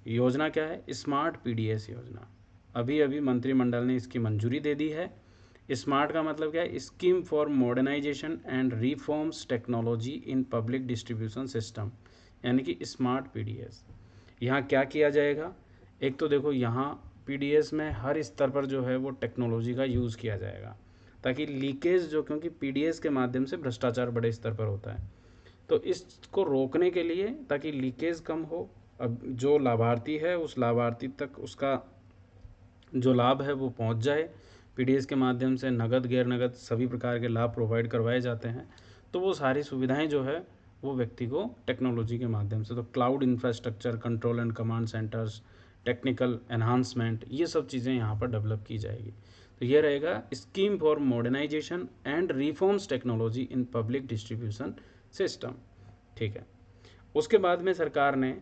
योजना क्या है, स्मार्ट पीडीएस योजना। अभी अभी मंत्रिमंडल ने इसकी मंजूरी दे दी है। स्मार्ट का मतलब क्या है, scheme for modernisation and reforms technology in public distribution system, यानी कि स्मार्ट पीडीएस। यहाँ क्या किया जाएगा, एक तो देखो यहाँ पीडीएस में हर स्तर पर जो है वो टेक्नोलॉजी का यूज़ किया जाएगा, ताकि लीकेज जो, क्योंकि पीडीएस के माध्यम से भ्रष्टाचार बड़े स्तर पर होता है, तो इसको रोकने के लिए, ताकि लीकेज कम हो, अब जो लाभार्थी है उस लाभार्थी तक उसका जो लाभ है वो पहुंच जाए, पीडीएस के माध्यम से नगद गैर नगद सभी प्रकार के लाभ प्रोवाइड करवाए जाते हैं। तो वो सारी सुविधाएं जो है वो व्यक्ति को टेक्नोलॉजी के माध्यम से, तो cloud infrastructure, control and command centres, technical enhancement, ये सब चीज़ें यहाँ पर डेवलप की जाएगी। तो ये रहेगा scheme for modernisation and reforms technology in public distribution system. ठीक है, उसके बाद में सरकार ने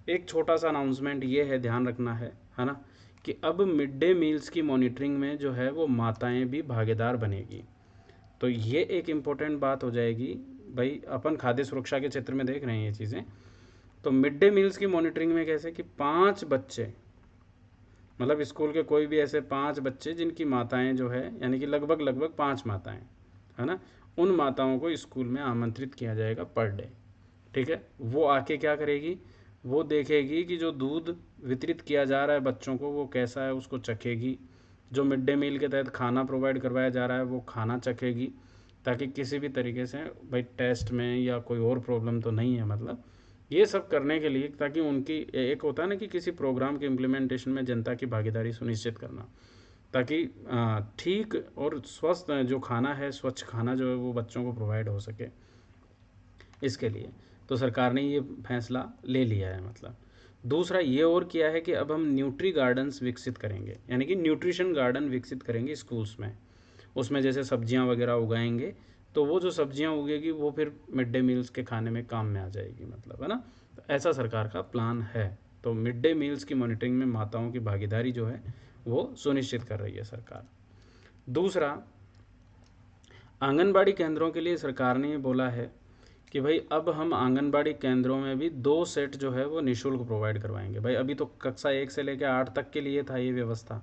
एक छोटा सा अनाउंसमेंट ये है, ध्यान रखना है ना, कि अब मिड डे मील्स की मॉनिटरिंग में जो है वो माताएं भी भागीदार बनेगी। तो ये एक इम्पोर्टेंट बात हो जाएगी भाई, अपन खाद्य सुरक्षा के क्षेत्र में देख रहे हैं ये चीज़ें। तो मिड डे मील्स की मॉनिटरिंग में कैसे कि 5 बच्चे, मतलब स्कूल के कोई भी ऐसे 5 बच्चे जिनकी माताएं जो है, यानी कि लगभग 5 माताएं, है ना, उन माताओं को स्कूल में आमंत्रित किया जाएगा पर डे। ठीक है, वो आके क्या करेगी, वो देखेगी कि जो दूध वितरित किया जा रहा है बच्चों को वो कैसा है, उसको चखेगी। जो मिड डे मील के तहत खाना प्रोवाइड करवाया जा रहा है वो खाना चखेगी, ताकि किसी भी तरीके से भाई टेस्ट में या कोई और प्रॉब्लम तो नहीं है। मतलब ये सब करने के लिए, ताकि उनकी एक होता है ना कि किसी प्रोग्राम के इम्प्लीमेंटेशन में जनता की भागीदारी सुनिश्चित करना, ताकि ठीक और स्वस्थ जो खाना है, स्वच्छ खाना जो है वो बच्चों को प्रोवाइड हो सके। इसके लिए तो सरकार ने ये फैसला ले लिया है। मतलब दूसरा ये और किया है कि अब हम न्यूट्री गार्डन्स विकसित करेंगे, यानी कि न्यूट्रिशन गार्डन विकसित करेंगे स्कूल्स में। उसमें जैसे सब्जियां वगैरह उगाएंगे, तो वो जो सब्जियां उगेगी वो फिर मिड डे मील्स के खाने में काम में आ जाएगी, मतलब, है ना। तो ऐसा सरकार का प्लान है। तो मिड डे मील्स की मॉनिटरिंग में माताओं की भागीदारी जो है वो सुनिश्चित कर रही है सरकार। दूसरा, आंगनबाड़ी केंद्रों के लिए सरकार ने ये बोला है कि भाई अब हम आंगनबाड़ी केंद्रों में भी 2 सेट जो है वो निःशुल्क प्रोवाइड करवाएंगे। भाई अभी तो कक्षा 1 से लेकर 8 तक के लिए था ये व्यवस्था,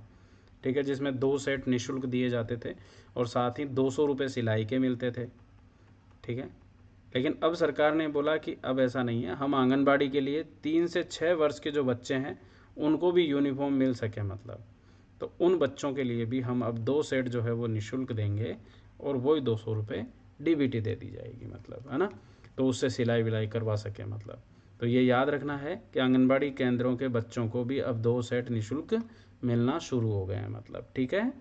ठीक है, जिसमें 2 सेट निःशुल्क दिए जाते थे और साथ ही 200 रुपये सिलाई के मिलते थे। ठीक है, लेकिन अब सरकार ने बोला कि अब ऐसा नहीं है, हम आंगनबाड़ी के लिए 3 से 6 वर्ष के जो बच्चे हैं उनको भी यूनिफॉर्म मिल सके, मतलब, तो उन बच्चों के लिए भी हम अब 2 सेट जो है वो निःशुल्क देंगे और वही 200 रुपये डीबीटी दे दी जाएगी, मतलब, है ना। तो उससे सिलाई विलाई करवा सके, मतलब। तो ये याद रखना है कि आंगनबाड़ी केंद्रों के बच्चों को भी अब 2 सेट निःशुल्क मिलना शुरू हो गए हैं, मतलब। ठीक है,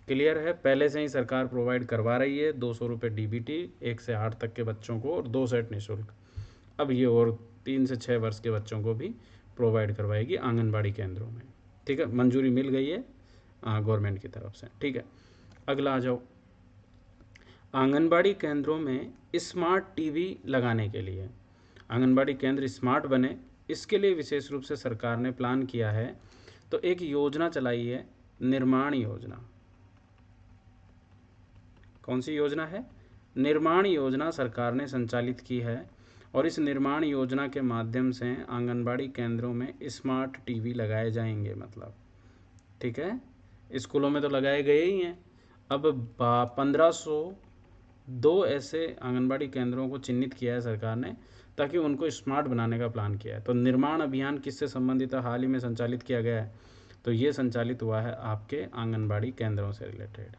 क्लियर है। पहले से ही सरकार प्रोवाइड करवा रही है 200 रुपये डीबीटी 1 से 8 तक के बच्चों को और 2 सेट निःशुल्क। अब ये और 3 से 6 वर्ष के बच्चों को भी प्रोवाइड करवाएगी आंगनबाड़ी केंद्रों में। ठीक है, मंजूरी मिल गई है गवर्नमेंट की तरफ से। ठीक है, अगला आ जाओ। आंगनबाड़ी केंद्रों में स्मार्ट टीवी लगाने के लिए, आंगनबाड़ी केंद्र स्मार्ट बने, इसके लिए विशेष रूप से सरकार ने प्लान किया है। तो एक योजना चलाई है, निर्माण योजना। कौन सी योजना है? निर्माण योजना सरकार ने संचालित की है और इस निर्माण योजना के माध्यम से आंगनबाड़ी केंद्रों में स्मार्ट टीवी लगाए जाएंगे, मतलब। ठीक है, स्कूलों में तो लगाए गए ही हैं। अब 1502 ऐसे आंगनबाड़ी केंद्रों को चिन्हित किया है सरकार ने, ताकि उनको स्मार्ट बनाने का प्लान किया है। तो निर्माण अभियान किससे संबंधित है, हाल ही में संचालित किया गया है, तो ये संचालित हुआ है आपके आंगनबाड़ी केंद्रों से रिलेटेड।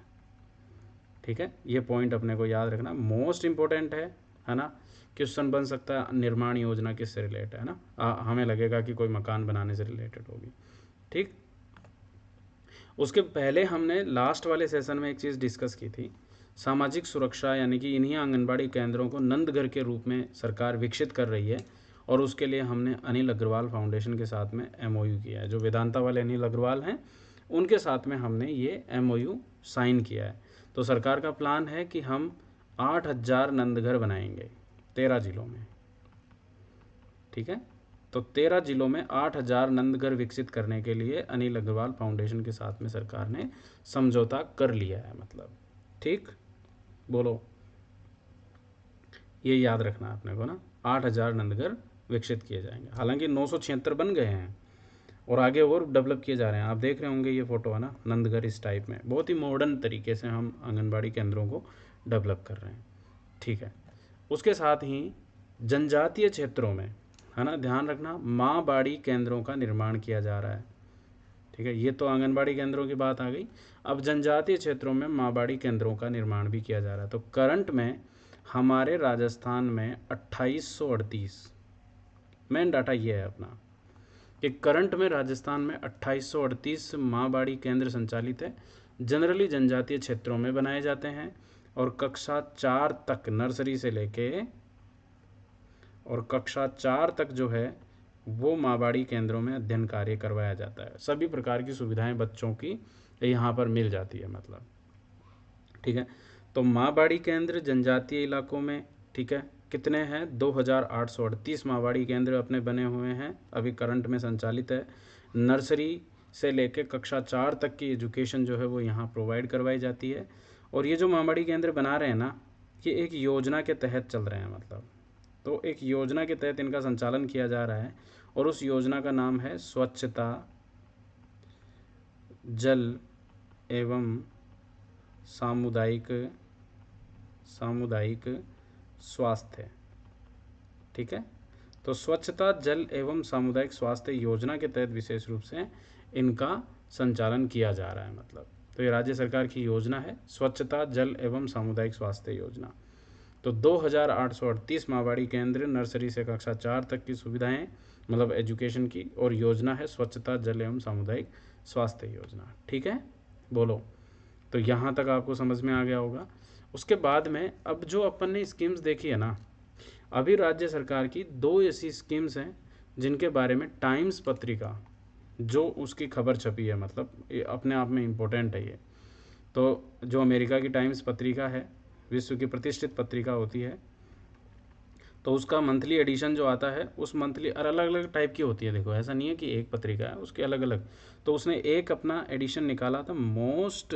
ठीक है, ये पॉइंट अपने को याद रखना, मोस्ट इंपॉर्टेंट है ना। क्वेश्चन बन सकता है निर्माण योजना किससे रिलेटेड है ना, हमें लगेगा कि कोई मकान बनाने से रिलेटेड होगी। ठीक, उसके पहले हमने लास्ट वाले सेशन में एक चीज़ डिस्कस की थी, सामाजिक सुरक्षा, यानी कि इन्हीं आंगनबाड़ी केंद्रों को नंद घर के रूप में सरकार विकसित कर रही है और उसके लिए हमने अनिल अग्रवाल फाउंडेशन के साथ में MOU किया है। जो वेदांता वाले अनिल अग्रवाल हैं उनके साथ में हमने ये MOU साइन किया है। तो सरकार का प्लान है कि हम 8000 नंदघर बनाएंगे 13 जिलों में। ठीक है, तो 13 जिलों में 8000 नंदघर विकसित करने के लिए अनिल अग्रवाल फाउंडेशन के साथ में सरकार ने समझौता कर लिया है, मतलब। ठीक, बोलो, ये याद रखना आपने को ना, 8000 नंदघर विकसित किए जाएंगे। हालांकि 976 बन गए हैं और आगे और डेवलप किए जा रहे हैं। आप देख रहे होंगे ये फ़ोटो, है ना, नंदघर इस टाइप में, बहुत ही मॉडर्न तरीके से हम आंगनबाड़ी केंद्रों को डेवलप कर रहे हैं। ठीक है, उसके साथ ही जनजातीय क्षेत्रों में, है ना, ध्यान रखना, माँ बाड़ी केंद्रों का निर्माण किया जा रहा है। ठीक है, ये तो आंगनबाड़ी केंद्रों की बात आ गई। अब जनजातीय क्षेत्रों में माँ बाड़ी केंद्रों का निर्माण भी किया जा रहा है। तो करंट में हमारे राजस्थान में 2838, मेन डाटा ये है अपना कि करंट में राजस्थान में 2838 माँ बाड़ी केंद्र संचालित है जनरली जनजातीय क्षेत्रों में बनाए जाते हैं और कक्षा 4 तक नर्सरी से लेके और कक्षा 4 तक जो है वो माँबाड़ी केंद्रों में अध्ययन कार्य करवाया जाता है। सभी प्रकार की सुविधाएं बच्चों की यहाँ पर मिल जाती है मतलब, ठीक है। तो माँबाड़ी केंद्र जनजातीय इलाकों में, ठीक है, कितने हैं? 2838 माँबाड़ी केंद्र अपने बने हुए हैं, अभी करंट में संचालित है। नर्सरी से लेकर कक्षा 4 तक की एजुकेशन जो है वो यहाँ प्रोवाइड करवाई जाती है। और ये जो माँबाड़ी केंद्र बना रहे हैं ना, ये एक योजना के तहत चल रहे हैं मतलब, तो एक योजना के तहत इनका संचालन किया जा रहा है और उस योजना का नाम है स्वच्छता जल एवं सामुदायिक स्वास्थ्य, ठीक है। तो स्वच्छता जल एवं सामुदायिक स्वास्थ्य योजना के तहत विशेष रूप से इनका संचालन किया जा रहा है मतलब, तो ये राज्य सरकार की योजना है स्वच्छता जल एवं सामुदायिक स्वास्थ्य योजना। तो 2838 माँबाड़ी केंद्र नर्सरी से कक्षा 4 तक की सुविधाएं मतलब एजुकेशन की, और योजना है स्वच्छता जल एवं सामुदायिक स्वास्थ्य योजना, ठीक है। बोलो, तो यहाँ तक आपको समझ में आ गया होगा। उसके बाद में अब जो अपन ने स्कीम्स देखी है ना, अभी राज्य सरकार की 2 ऐसी स्कीम्स हैं जिनके बारे में टाइम्स पत्रिका जो उसकी खबर छपी है मतलब, ये अपने आप में इम्पोर्टेंट है ये। तो जो अमेरिका की टाइम्स पत्रिका है, विश्व की प्रतिष्ठित पत्रिका होती है, तो उसका मंथली एडिशन जो आता है, उस मंथली अलग अलग टाइप की होती है। देखो ऐसा नहीं है कि एक पत्रिका है, उसके अलग अलग। तो उसने एक अपना एडिशन निकाला था most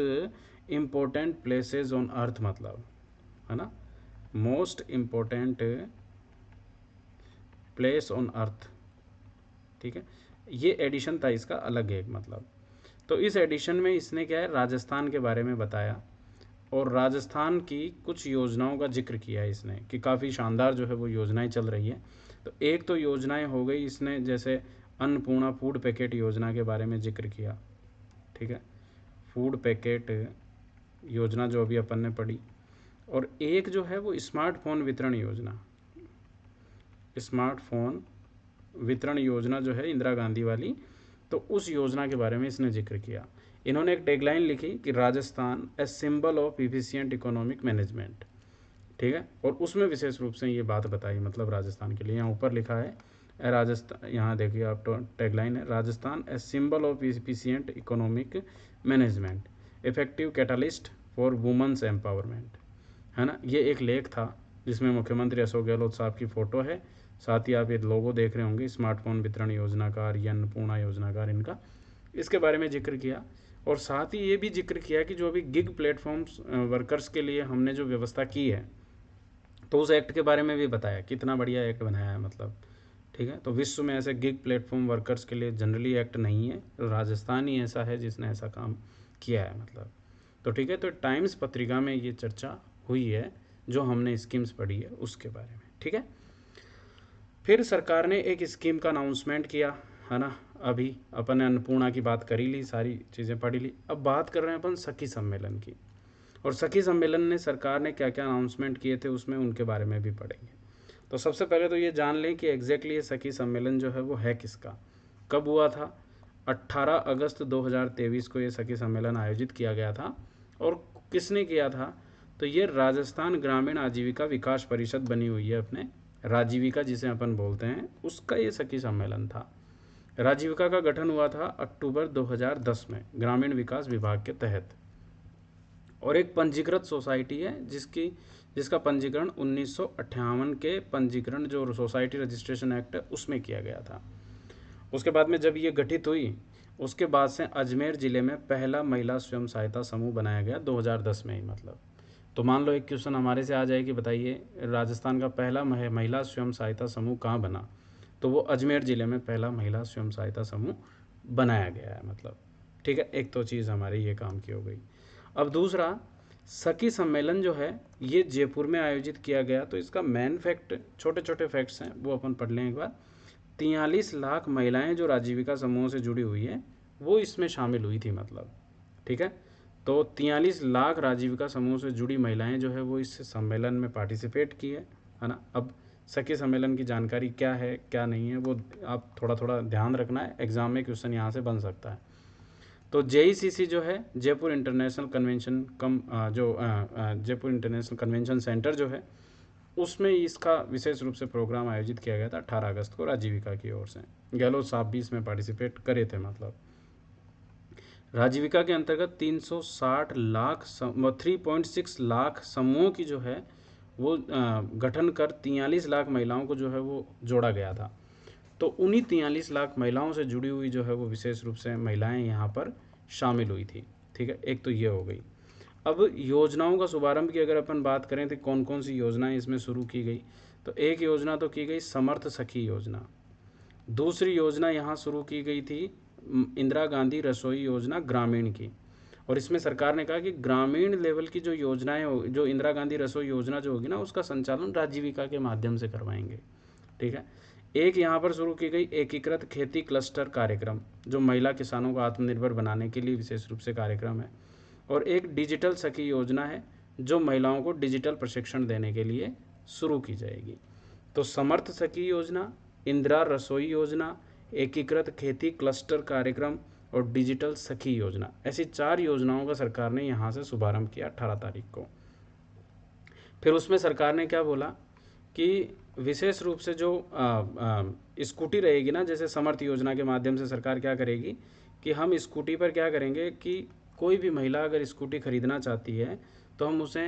important places on earth मतलब, है ना, most important place on earth, ठीक है। ये एडिशन था इसका अलग एक मतलब। तो इस एडिशन में इसने क्या है, राजस्थान के बारे में बताया और राजस्थान की कुछ योजनाओं का जिक्र किया है इसने कि काफ़ी शानदार जो है वो योजनाएं चल रही है। तो एक तो योजनाएं हो गई इसने, जैसे अन्नपूर्णा फूड पैकेट योजना के बारे में जिक्र किया, ठीक है, फूड पैकेट योजना जो अभी अपन ने पढ़ी। और एक जो है वो स्मार्टफोन वितरण योजना, स्मार्टफोन वितरण योजना जो है इंदिरा गांधी वाली, तो उस योजना के बारे में इसने जिक्र किया। इन्होंने एक टैगलाइन लिखी कि Rajasthan a symbol of efficient economic management, ठीक है। और उसमें विशेष रूप से ये बात बताई मतलब राजस्थान के लिए, यहाँ ऊपर लिखा है राजस्थान, यहाँ देखिए आप टैगलाइन है, Rajasthan a symbol of efficient economic management, effective catalyst for women's empowerment, है ना। ये एक लेख था जिसमें मुख्यमंत्री अशोक गहलोत साहब की फ़ोटो है, साथ ही आप ये लोगो देख रहे होंगे स्मार्टफोन वितरण योजनाकार या अन्नपूर्णा योजनाकार, इनका इसके बारे में जिक्र किया। और साथ ही ये भी जिक्र किया कि जो अभी गिग प्लेटफॉर्म्स वर्कर्स के लिए हमने जो व्यवस्था की है, तो उस एक्ट के बारे में भी बताया, कितना बढ़िया एक्ट बनाया है मतलब, ठीक है। तो विश्व में ऐसे गिग प्लेटफॉर्म वर्कर्स के लिए जनरली एक्ट नहीं है, राजस्थान ही ऐसा है जिसने ऐसा काम किया है मतलब। तो ठीक है, तो टाइम्स पत्रिका में ये चर्चा हुई है जो हमने स्कीम्स पढ़ी है उसके बारे में, ठीक है। फिर सरकार ने एक स्कीम का अनाउंसमेंट किया, है ना। अभी अपन ने अन्नपूर्णा की बात करी ली, सारी चीज़ें पढ़ी ली, अब बात कर रहे हैं अपन सखी सम्मेलन की। और सखी सम्मेलन ने सरकार ने क्या क्या अनाउंसमेंट किए थे उसमें, उनके बारे में भी पढ़ेंगे। तो सबसे पहले तो ये जान लें कि एग्जैक्टली ये सखी सम्मेलन जो है वो है किसका, कब हुआ था। 18 अगस्त 2023 को ये सखी सम्मेलन आयोजित किया गया था। और किसने किया था, तो ये राजस्थान ग्रामीण आजीविका विकास परिषद बनी हुई है अपने, राजीविका जिसे अपन बोलते हैं, उसका ये सखी सम्मेलन था। राजीविका का गठन हुआ था अक्टूबर 2010 में ग्रामीण विकास विभाग के तहत। और एक पंजीकृत सोसाइटी है जिसका पंजीकरण 1958 के पंजीकरण जो सोसाइटी रजिस्ट्रेशन एक्ट है उसमें किया गया था। उसके बाद में जब ये गठित हुई, उसके बाद से अजमेर ज़िले में पहला महिला स्वयं सहायता समूह बनाया गया 2010 में ही मतलब। तो मान लो एक क्वेश्चन हमारे से आ जाए कि बताइए राजस्थान का पहला महिला स्वयं सहायता समूह कहाँ बना, तो वो अजमेर ज़िले में पहला महिला स्वयं सहायता समूह बनाया गया है मतलब, ठीक है। एक तो चीज़ हमारी ये काम की हो गई। अब दूसरा, सखी सम्मेलन जो है ये जयपुर में आयोजित किया गया। तो इसका मेन फैक्ट, छोटे छोटे फैक्ट्स हैं वो अपन पढ़ लें एक बार। 43 लाख महिलाएं जो राजीविका समूह से जुड़ी हुई है वो इसमें शामिल हुई थी मतलब, ठीक है। तो 43 लाख राजीविका समूह से जुड़ी महिलाएं जो है वो इस सम्मेलन में पार्टिसिपेट की है ना। अब सखी सम्मेलन की जानकारी क्या है क्या नहीं है वो आप थोड़ा थोड़ा ध्यान रखना है, एग्जाम में क्वेश्चन यहाँ से बन सकता है। तो JECC जो है Jaipur international convention Jaipur international convention centre जो है, उसमें इसका विशेष रूप से प्रोग्राम आयोजित किया गया था 18 अगस्त को राजीविका की ओर से। गहलोत साहब भी इसमें पार्टिसिपेट करे थे। मतलब राजीविका के अंतर्गत 360 लाख 3.6 लाख समूहों की जो है वो गठन कर 43 लाख महिलाओं को जो है वो जोड़ा गया था। तो उन्हीं 43 लाख महिलाओं से जुड़ी हुई जो है वो विशेष रूप से महिलाएं यहाँ पर शामिल हुई थी। ठीक है, एक तो ये हो गई। अब योजनाओं का शुभारंभ की अगर अपन बात करें तो कौन कौन सी योजनाएं इसमें शुरू की गई, तो एक योजना तो की गई समर्थ सखी योजना। दूसरी योजना यहाँ शुरू की गई थी इंदिरा गांधी रसोई योजना ग्रामीण की, और इसमें सरकार ने कहा कि ग्रामीण लेवल की जो योजनाएं हो, जो इंदिरा गांधी रसोई योजना जो होगी ना, उसका संचालन राजीविका के माध्यम से करवाएंगे। ठीक है, एक यहाँ पर शुरू की गई एकीकृत खेती क्लस्टर कार्यक्रम, जो महिला किसानों को आत्मनिर्भर बनाने के लिए विशेष रूप से कार्यक्रम है। और एक डिजिटल सखी योजना है, जो महिलाओं को डिजिटल प्रशिक्षण देने के लिए शुरू की जाएगी। तो समर्थ सखी योजना, इंदिरा रसोई योजना, एकीकृत खेती क्लस्टर कार्यक्रम और डिजिटल सखी योजना, ऐसी 4 योजनाओं का सरकार ने यहाँ से शुभारंभ किया 18 तारीख को। फिर उसमें सरकार ने क्या बोला कि विशेष रूप से जो स्कूटी रहेगी ना, जैसे समर्थ योजना के माध्यम से सरकार क्या करेगी कि हम स्कूटी पर क्या करेंगे कि कोई भी महिला अगर स्कूटी खरीदना चाहती है तो हम उसे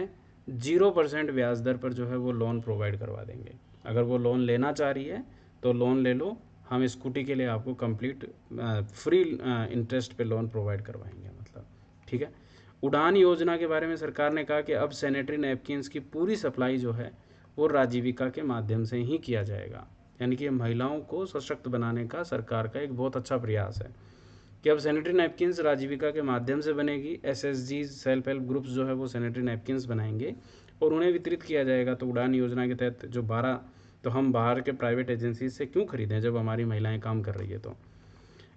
0% ब्याज दर पर जो है वो लोन प्रोवाइड करवा देंगे। अगर वो लोन लेना चाह रही है तो लोन ले लो, हम स्कूटी के लिए आपको कंप्लीट फ्री इंटरेस्ट पे लोन प्रोवाइड करवाएंगे। मतलब ठीक है। उड़ान योजना के बारे में सरकार ने कहा कि अब सैनिटरी नैपकिन्स की पूरी सप्लाई जो है वो राजीविका के माध्यम से ही किया जाएगा। यानी कि महिलाओं को सशक्त बनाने का सरकार का एक बहुत अच्छा प्रयास है कि अब सैनिटरी नैपकिन्स राजीविका के माध्यम से बनेगी। SSG सेल्फ हेल्प ग्रुप्स जो है वो सैनिटरी नैपकिन्स बनाएंगे और उन्हें वितरित किया जाएगा। तो उड़ान योजना के तहत जो 12, तो हम बाहर के प्राइवेट एजेंसी से क्यों खरीदें जब हमारी महिलाएं काम कर रही है। तो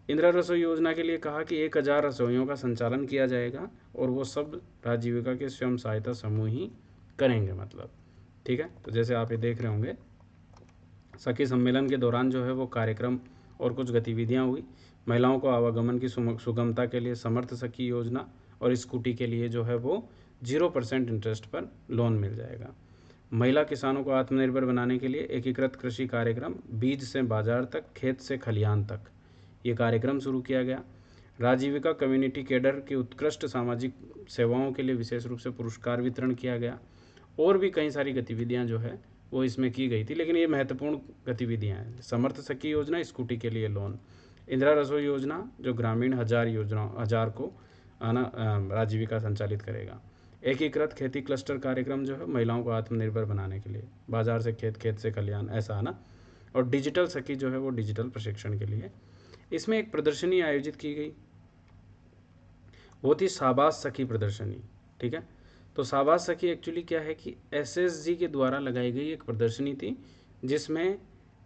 इंदिरा रसोई योजना के लिए कहा कि 1000 रसोइयों का संचालन किया जाएगा और वो सब राजीविका के स्वयं सहायता समूह ही करेंगे। मतलब ठीक है। तो जैसे आप ये देख रहे होंगे, सखी सम्मेलन के दौरान जो है वो कार्यक्रम और कुछ गतिविधियां हुई। महिलाओं को आवागमन की सुगमता के लिए समर्थ सखी योजना और स्कूटी के लिए जो है वो 0% इंटरेस्ट पर लोन मिल जाएगा। महिला किसानों को आत्मनिर्भर बनाने के लिए एकीकृत कृषि कार्यक्रम, बीज से बाजार तक, खेत से खलिहान तक, ये कार्यक्रम शुरू किया गया। राजीविका कम्युनिटी कैडर की उत्कृष्ट सामाजिक सेवाओं के लिए विशेष रूप से पुरस्कार वितरण किया गया। और भी कई सारी गतिविधियां जो है वो इसमें की गई थी, लेकिन ये महत्वपूर्ण गतिविधियां हैं। समर्थ सखी योजना, स्कूटी के लिए लोन, इंदिरा रसोई योजना जो ग्रामीण 1000 को राजीविका संचालित करेगा। एकीकृत खेती क्लस्टर कार्यक्रम जो है महिलाओं को आत्मनिर्भर बनाने के लिए, बाजार से खेत, खेत से कल्याण, ऐसा है ना। और डिजिटल सखी जो है वो डिजिटल प्रशिक्षण के लिए। इसमें एक प्रदर्शनी आयोजित की गई, वो थी शाबाश सखी प्रदर्शनी। ठीक है। तो शाबाश सखी एक्चुअली क्या है कि SSG के द्वारा लगाई गई एक प्रदर्शनी थी, जिसमें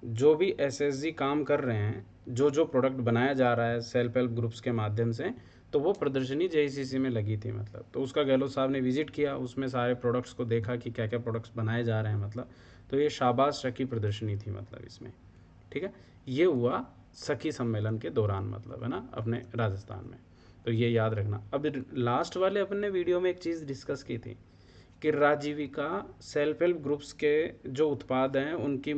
जो भी SSG काम कर रहे हैं, जो प्रोडक्ट बनाया जा रहा है सेल्फ हेल्प ग्रुप्स के माध्यम से, तो वो प्रदर्शनी JECC में लगी थी। मतलब तो उसका गहलोत साहब ने विजिट किया, उसमें सारे प्रोडक्ट्स को देखा कि क्या क्या प्रोडक्ट्स बनाए जा रहे हैं। मतलब तो ये शाबाश सखी प्रदर्शनी थी मतलब इसमें। ठीक है, ये हुआ सखी सम्मेलन के दौरान, मतलब है ना, अपने राजस्थान में। तो ये याद रखना। अब लास्ट वाले अपन ने वीडियो में एक चीज़ डिस्कस की थी कि राजीविका सेल्फ हेल्प ग्रुप्स के जो उत्पाद हैं उनकी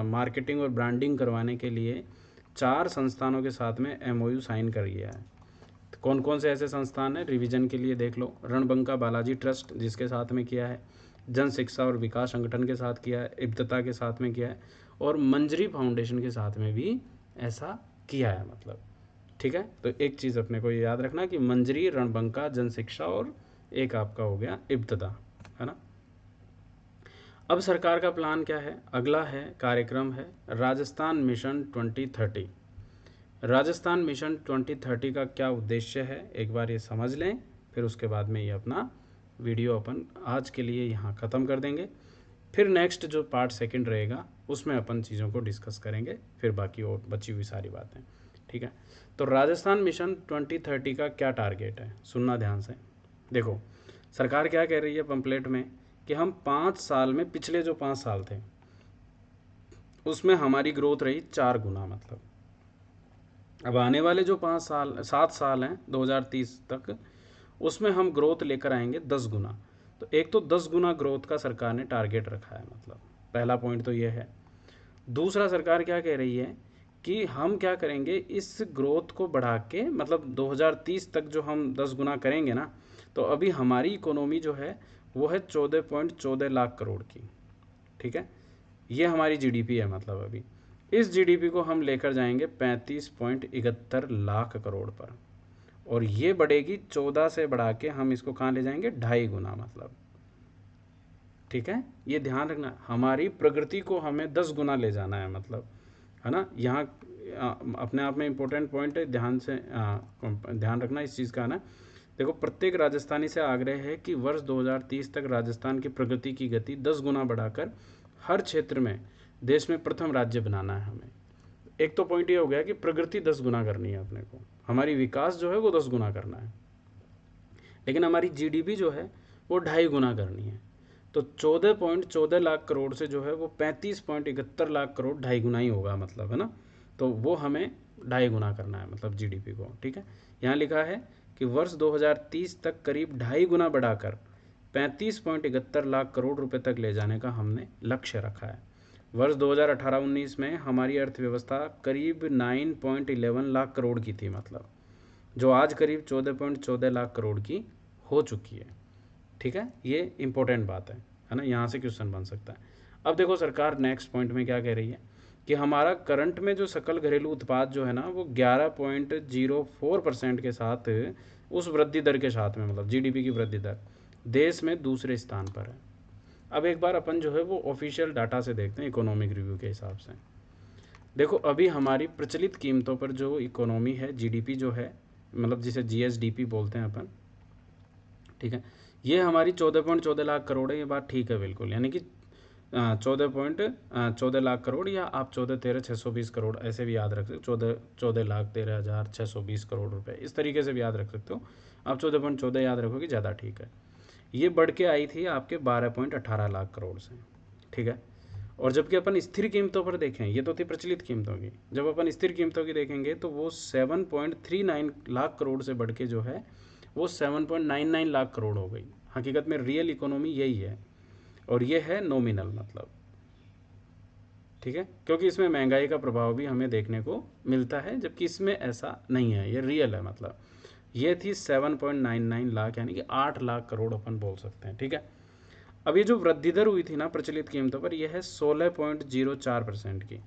मार्केटिंग और ब्रांडिंग करवाने के लिए 4 संस्थानों के साथ में MOU साइन कर गया है। तो कौन कौन से ऐसे संस्थान हैं, रिवीजन के लिए देख लो। रणबंका बालाजी ट्रस्ट जिसके साथ में किया है, जन शिक्षा और विकास संगठन के साथ किया है, इब्तदा के साथ में किया है, और मंजरी फाउंडेशन के साथ में भी ऐसा किया है। मतलब ठीक है। तो एक चीज़ अपने को याद रखना कि मंजरी, रणबंका, जन शिक्षा और एक आपका हो गया इब्तदा, है ना। अब सरकार का प्लान क्या है, अगला है कार्यक्रम है राजस्थान मिशन 2030। राजस्थान मिशन 2030 का क्या उद्देश्य है एक बार ये समझ लें, फिर उसके बाद में ये अपना वीडियो अपन आज के लिए यहाँ ख़त्म कर देंगे। फिर नेक्स्ट जो पार्ट 2 रहेगा उसमें अपन चीज़ों को डिस्कस करेंगे, फिर बाकी और बची हुई सारी बातें। ठीक है। तो राजस्थान मिशन 2030 का क्या टारगेट है, सुनना ध्यान से। देखो सरकार क्या कह रही है पंपलेट में कि हम 5 साल में, पिछले जो 5 साल थे उसमें हमारी ग्रोथ रही 4 गुना। मतलब अब आने वाले जो 7 साल हैं 2030 तक, उसमें हम ग्रोथ लेकर आएंगे 10 गुना। तो एक तो 10 गुना ग्रोथ का सरकार ने टारगेट रखा है, मतलब पहला पॉइंट तो ये है। दूसरा, सरकार क्या कह रही है कि हम क्या करेंगे, इस ग्रोथ को बढ़ा के, मतलब 2030 तक जो हम 10 गुना करेंगे ना, तो अभी हमारी इकोनॉमी जो है वो है 14.14 लाख करोड़ की। ठीक है, ये हमारी जीडीपी है, मतलब अभी इस जीडीपी को हम लेकर जाएंगे 35.71 लाख करोड़ पर, और ये बढ़ेगी 14 से बढ़ा के हम इसको कहाँ ले जाएंगे, 2.5 गुना, मतलब। ठीक है, ये ध्यान रखना, हमारी प्रगति को हमें 10 गुना ले जाना है, मतलब, है ना। यहाँ अपने आप में इम्पोर्टेंट पॉइंट है, ध्यान से ध्यान रखना इस चीज़ का ना। देखो, प्रत्येक राजस्थानी से आग्रह है कि वर्ष 2030 तक राजस्थान की प्रगति की गति 10 गुना बढ़ाकर हर क्षेत्र में देश में प्रथम राज्य बनाना है हमें। एक तो पॉइंट ये हो गया कि प्रगति 10 गुना करनी है अपने को, हमारी विकास जो है वो 10 गुना करना है, लेकिन हमारी जीडीपी जो है वो 2.5 गुना करनी है। तो 14.14 लाख करोड़ से जो है वो 35.71 लाख करोड़ 2.5 गुना ही होगा, मतलब, है ना। तो वो हमें 2.5 गुना करना है, मतलब जीडीपी को। ठीक है, यहाँ लिखा है कि वर्ष 2030 तक करीब 2.5 गुना बढ़ाकर 35.71 लाख करोड़ रुपए तक ले जाने का हमने लक्ष्य रखा है। वर्ष 2018-19 में हमारी अर्थव्यवस्था करीब 9.11 लाख करोड़ की थी, मतलब, जो आज करीब 14.14 लाख करोड़ की हो चुकी है। ठीक है, ये इंपॉर्टेंट बात है ना, यहाँ से क्वेश्चन बन सकता है। अब देखो, सरकार नेक्स्ट पॉइंट में क्या कह रही है कि हमारा करंट में जो सकल घरेलू उत्पाद जो है ना, वो 11.04% के साथ, उस वृद्धि दर के साथ में, मतलब जीडीपी की वृद्धि दर, देश में दूसरे स्थान पर है। अब एक बार अपन जो है वो ऑफिशियल डाटा से देखते हैं, इकोनॉमिक रिव्यू के हिसाब से। देखो, अभी हमारी प्रचलित कीमतों पर जो इकोनॉमी है, जीडीपी जो है, मतलब जिसे जीएसडीपी बोलते हैं अपन, ठीक है, ये हमारी 14.14 लाख करोड़ है। ये बात ठीक है बिल्कुल, यानी कि 14.14 लाख करोड़, या आप 14-13-620 करोड़ ऐसे भी याद रख सकते हो, 14,13,620 करोड़ रुपए, इस तरीके से भी याद रख सकते हो। आप 14.14 याद रखोगे ज़्यादा ठीक है। ये बढ़ के आई थी आपके 12.18 लाख करोड़ से। ठीक है, और जबकि अपन स्थिर कीमतों पर देखें, ये तो थी प्रचलित कीमतों की, जब अपन स्थिर कीमतों की देखेंगे तो वो 7.39 लाख करोड़ से बढ़ के जो है वो 7.99 लाख करोड़ हो गई। हकीकत में रियल इकोनॉमी यही है, और ये है नॉमिनल, मतलब। ठीक है, क्योंकि इसमें महंगाई का प्रभाव भी हमें देखने को मिलता है, जबकि इसमें ऐसा नहीं है, ये रियल है, मतलब। ये थी 7.99 लाख, यानी कि 8 लाख करोड़ अपन बोल सकते हैं। ठीक है, अब ये जो वृद्धि दर हुई थी ना प्रचलित कीमतों पर, यह है 16.04% की,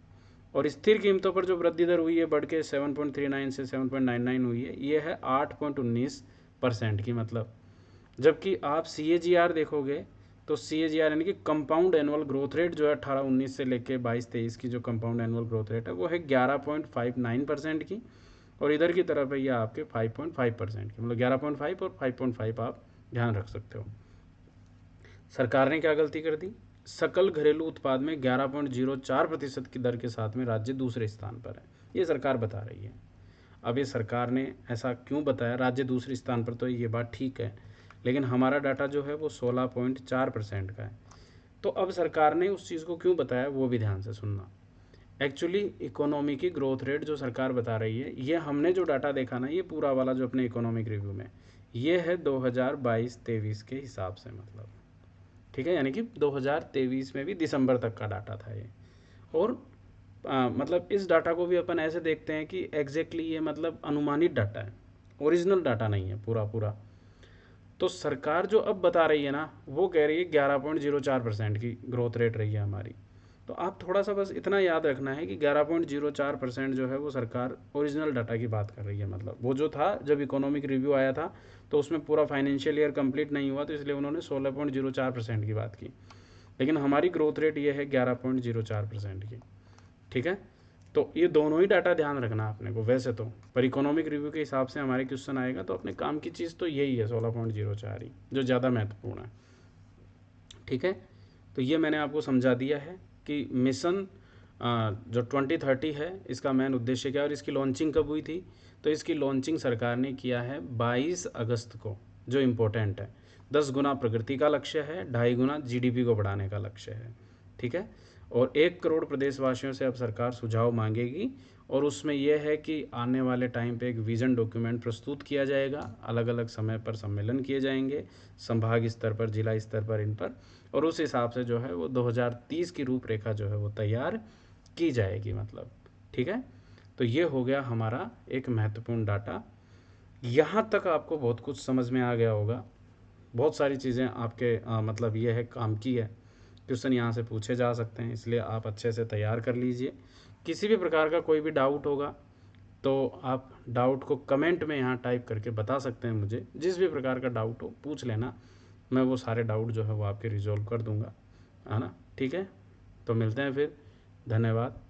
और स्थिर कीमतों पर जो वृद्धि दर हुई है बढ़ के 7.39 से 7.99 हुई है, ये है 8.19% की, मतलब। जबकि आप CAGR देखोगे तो CAGR यानी कि कंपाउंड एनुअल ग्रोथ रेट जो है 18-19 से लेके 22-23 की जो कंपाउंड एनुअल ग्रोथ रेट है वो है 11.59% की, और इधर की तरफ है ये आपके 5.5% की, मतलब 11.5 और 5.5 आप ध्यान रख सकते हो। सरकार ने क्या गलती कर दी, सकल घरेलू उत्पाद में 11.04% की दर के साथ में राज्य दूसरे स्थान पर है, ये सरकार बता रही है। अब ये सरकार ने ऐसा क्यों बताया, राज्य दूसरे स्थान पर, तो ये बात ठीक है, लेकिन हमारा डाटा जो है वो 16.4% का है। तो अब सरकार ने उस चीज़ को क्यों बताया वो भी ध्यान से सुनना। एक्चुअली इकोनॉमी की ग्रोथ रेट जो सरकार बता रही है, ये हमने जो डाटा देखा ना, ये पूरा वाला जो अपने इकोनॉमिक रिव्यू में, ये है 2022-23 के हिसाब से, मतलब। ठीक है, यानी कि 2023 में भी दिसंबर तक का डाटा था ये। और मतलब इस डाटा को भी अपन ऐसे देखते हैं कि एग्जैक्टली ये मतलब अनुमानित डाटा है, ओरिजिनल डाटा नहीं है पूरा पूरा। तो सरकार जो अब बता रही है ना, वो कह रही है 11.04% की ग्रोथ रेट रही है हमारी। तो आप थोड़ा सा बस इतना याद रखना है कि 11.04% जो है वो सरकार ओरिजिनल डाटा की बात कर रही है, मतलब वो जो था जब इकोनॉमिक रिव्यू आया था तो उसमें पूरा फाइनेंशियल ईयर कंप्लीट नहीं हुआ, तो इसलिए उन्होंने 16.04% की बात की, लेकिन हमारी ग्रोथ रेट ये है 11.04% की। ठीक है, तो ये दोनों ही डाटा ध्यान रखना आपने को वैसे तो, पर इकोनॉमिक रिव्यू के हिसाब से हमारे क्वेश्चन आएगा तो अपने काम की चीज़ तो यही है, 16.04 ही जो ज़्यादा महत्वपूर्ण है। ठीक है, तो ये मैंने आपको समझा दिया है कि मिशन जो 2030 है इसका मेन उद्देश्य क्या है और इसकी लॉन्चिंग कब हुई थी। तो इसकी लॉन्चिंग सरकार ने किया है 22 अगस्त को, जो इम्पोर्टेंट है। 10 गुना प्रगति का लक्ष्य है, 2.5 गुना जीडीपी को बढ़ाने का लक्ष्य है। ठीक है, और 1 करोड़ प्रदेशवासियों से अब सरकार सुझाव मांगेगी और उसमें यह है कि आने वाले टाइम पे एक विज़न डॉक्यूमेंट प्रस्तुत किया जाएगा, अलग अलग समय पर सम्मेलन किए जाएंगे, संभाग स्तर पर, जिला स्तर पर, इन पर, और उस हिसाब से जो है वो 2030 की रूपरेखा जो है वो तैयार की जाएगी, मतलब। ठीक है, तो ये हो गया हमारा एक महत्वपूर्ण डाटा। यहाँ तक आपको बहुत कुछ समझ में आ गया होगा, बहुत सारी चीज़ें आपके मतलब ये है काम की है, क्वेश्चन यहाँ से पूछे जा सकते हैं, इसलिए आप अच्छे से तैयार कर लीजिए। किसी भी प्रकार का कोई भी डाउट होगा तो आप डाउट को कमेंट में यहाँ टाइप करके बता सकते हैं मुझे, जिस भी प्रकार का डाउट हो पूछ लेना, मैं वो सारे डाउट जो है वो आपके रिजॉल्व कर दूँगा, है ना। ठीक है, तो मिलते हैं फिर, धन्यवाद।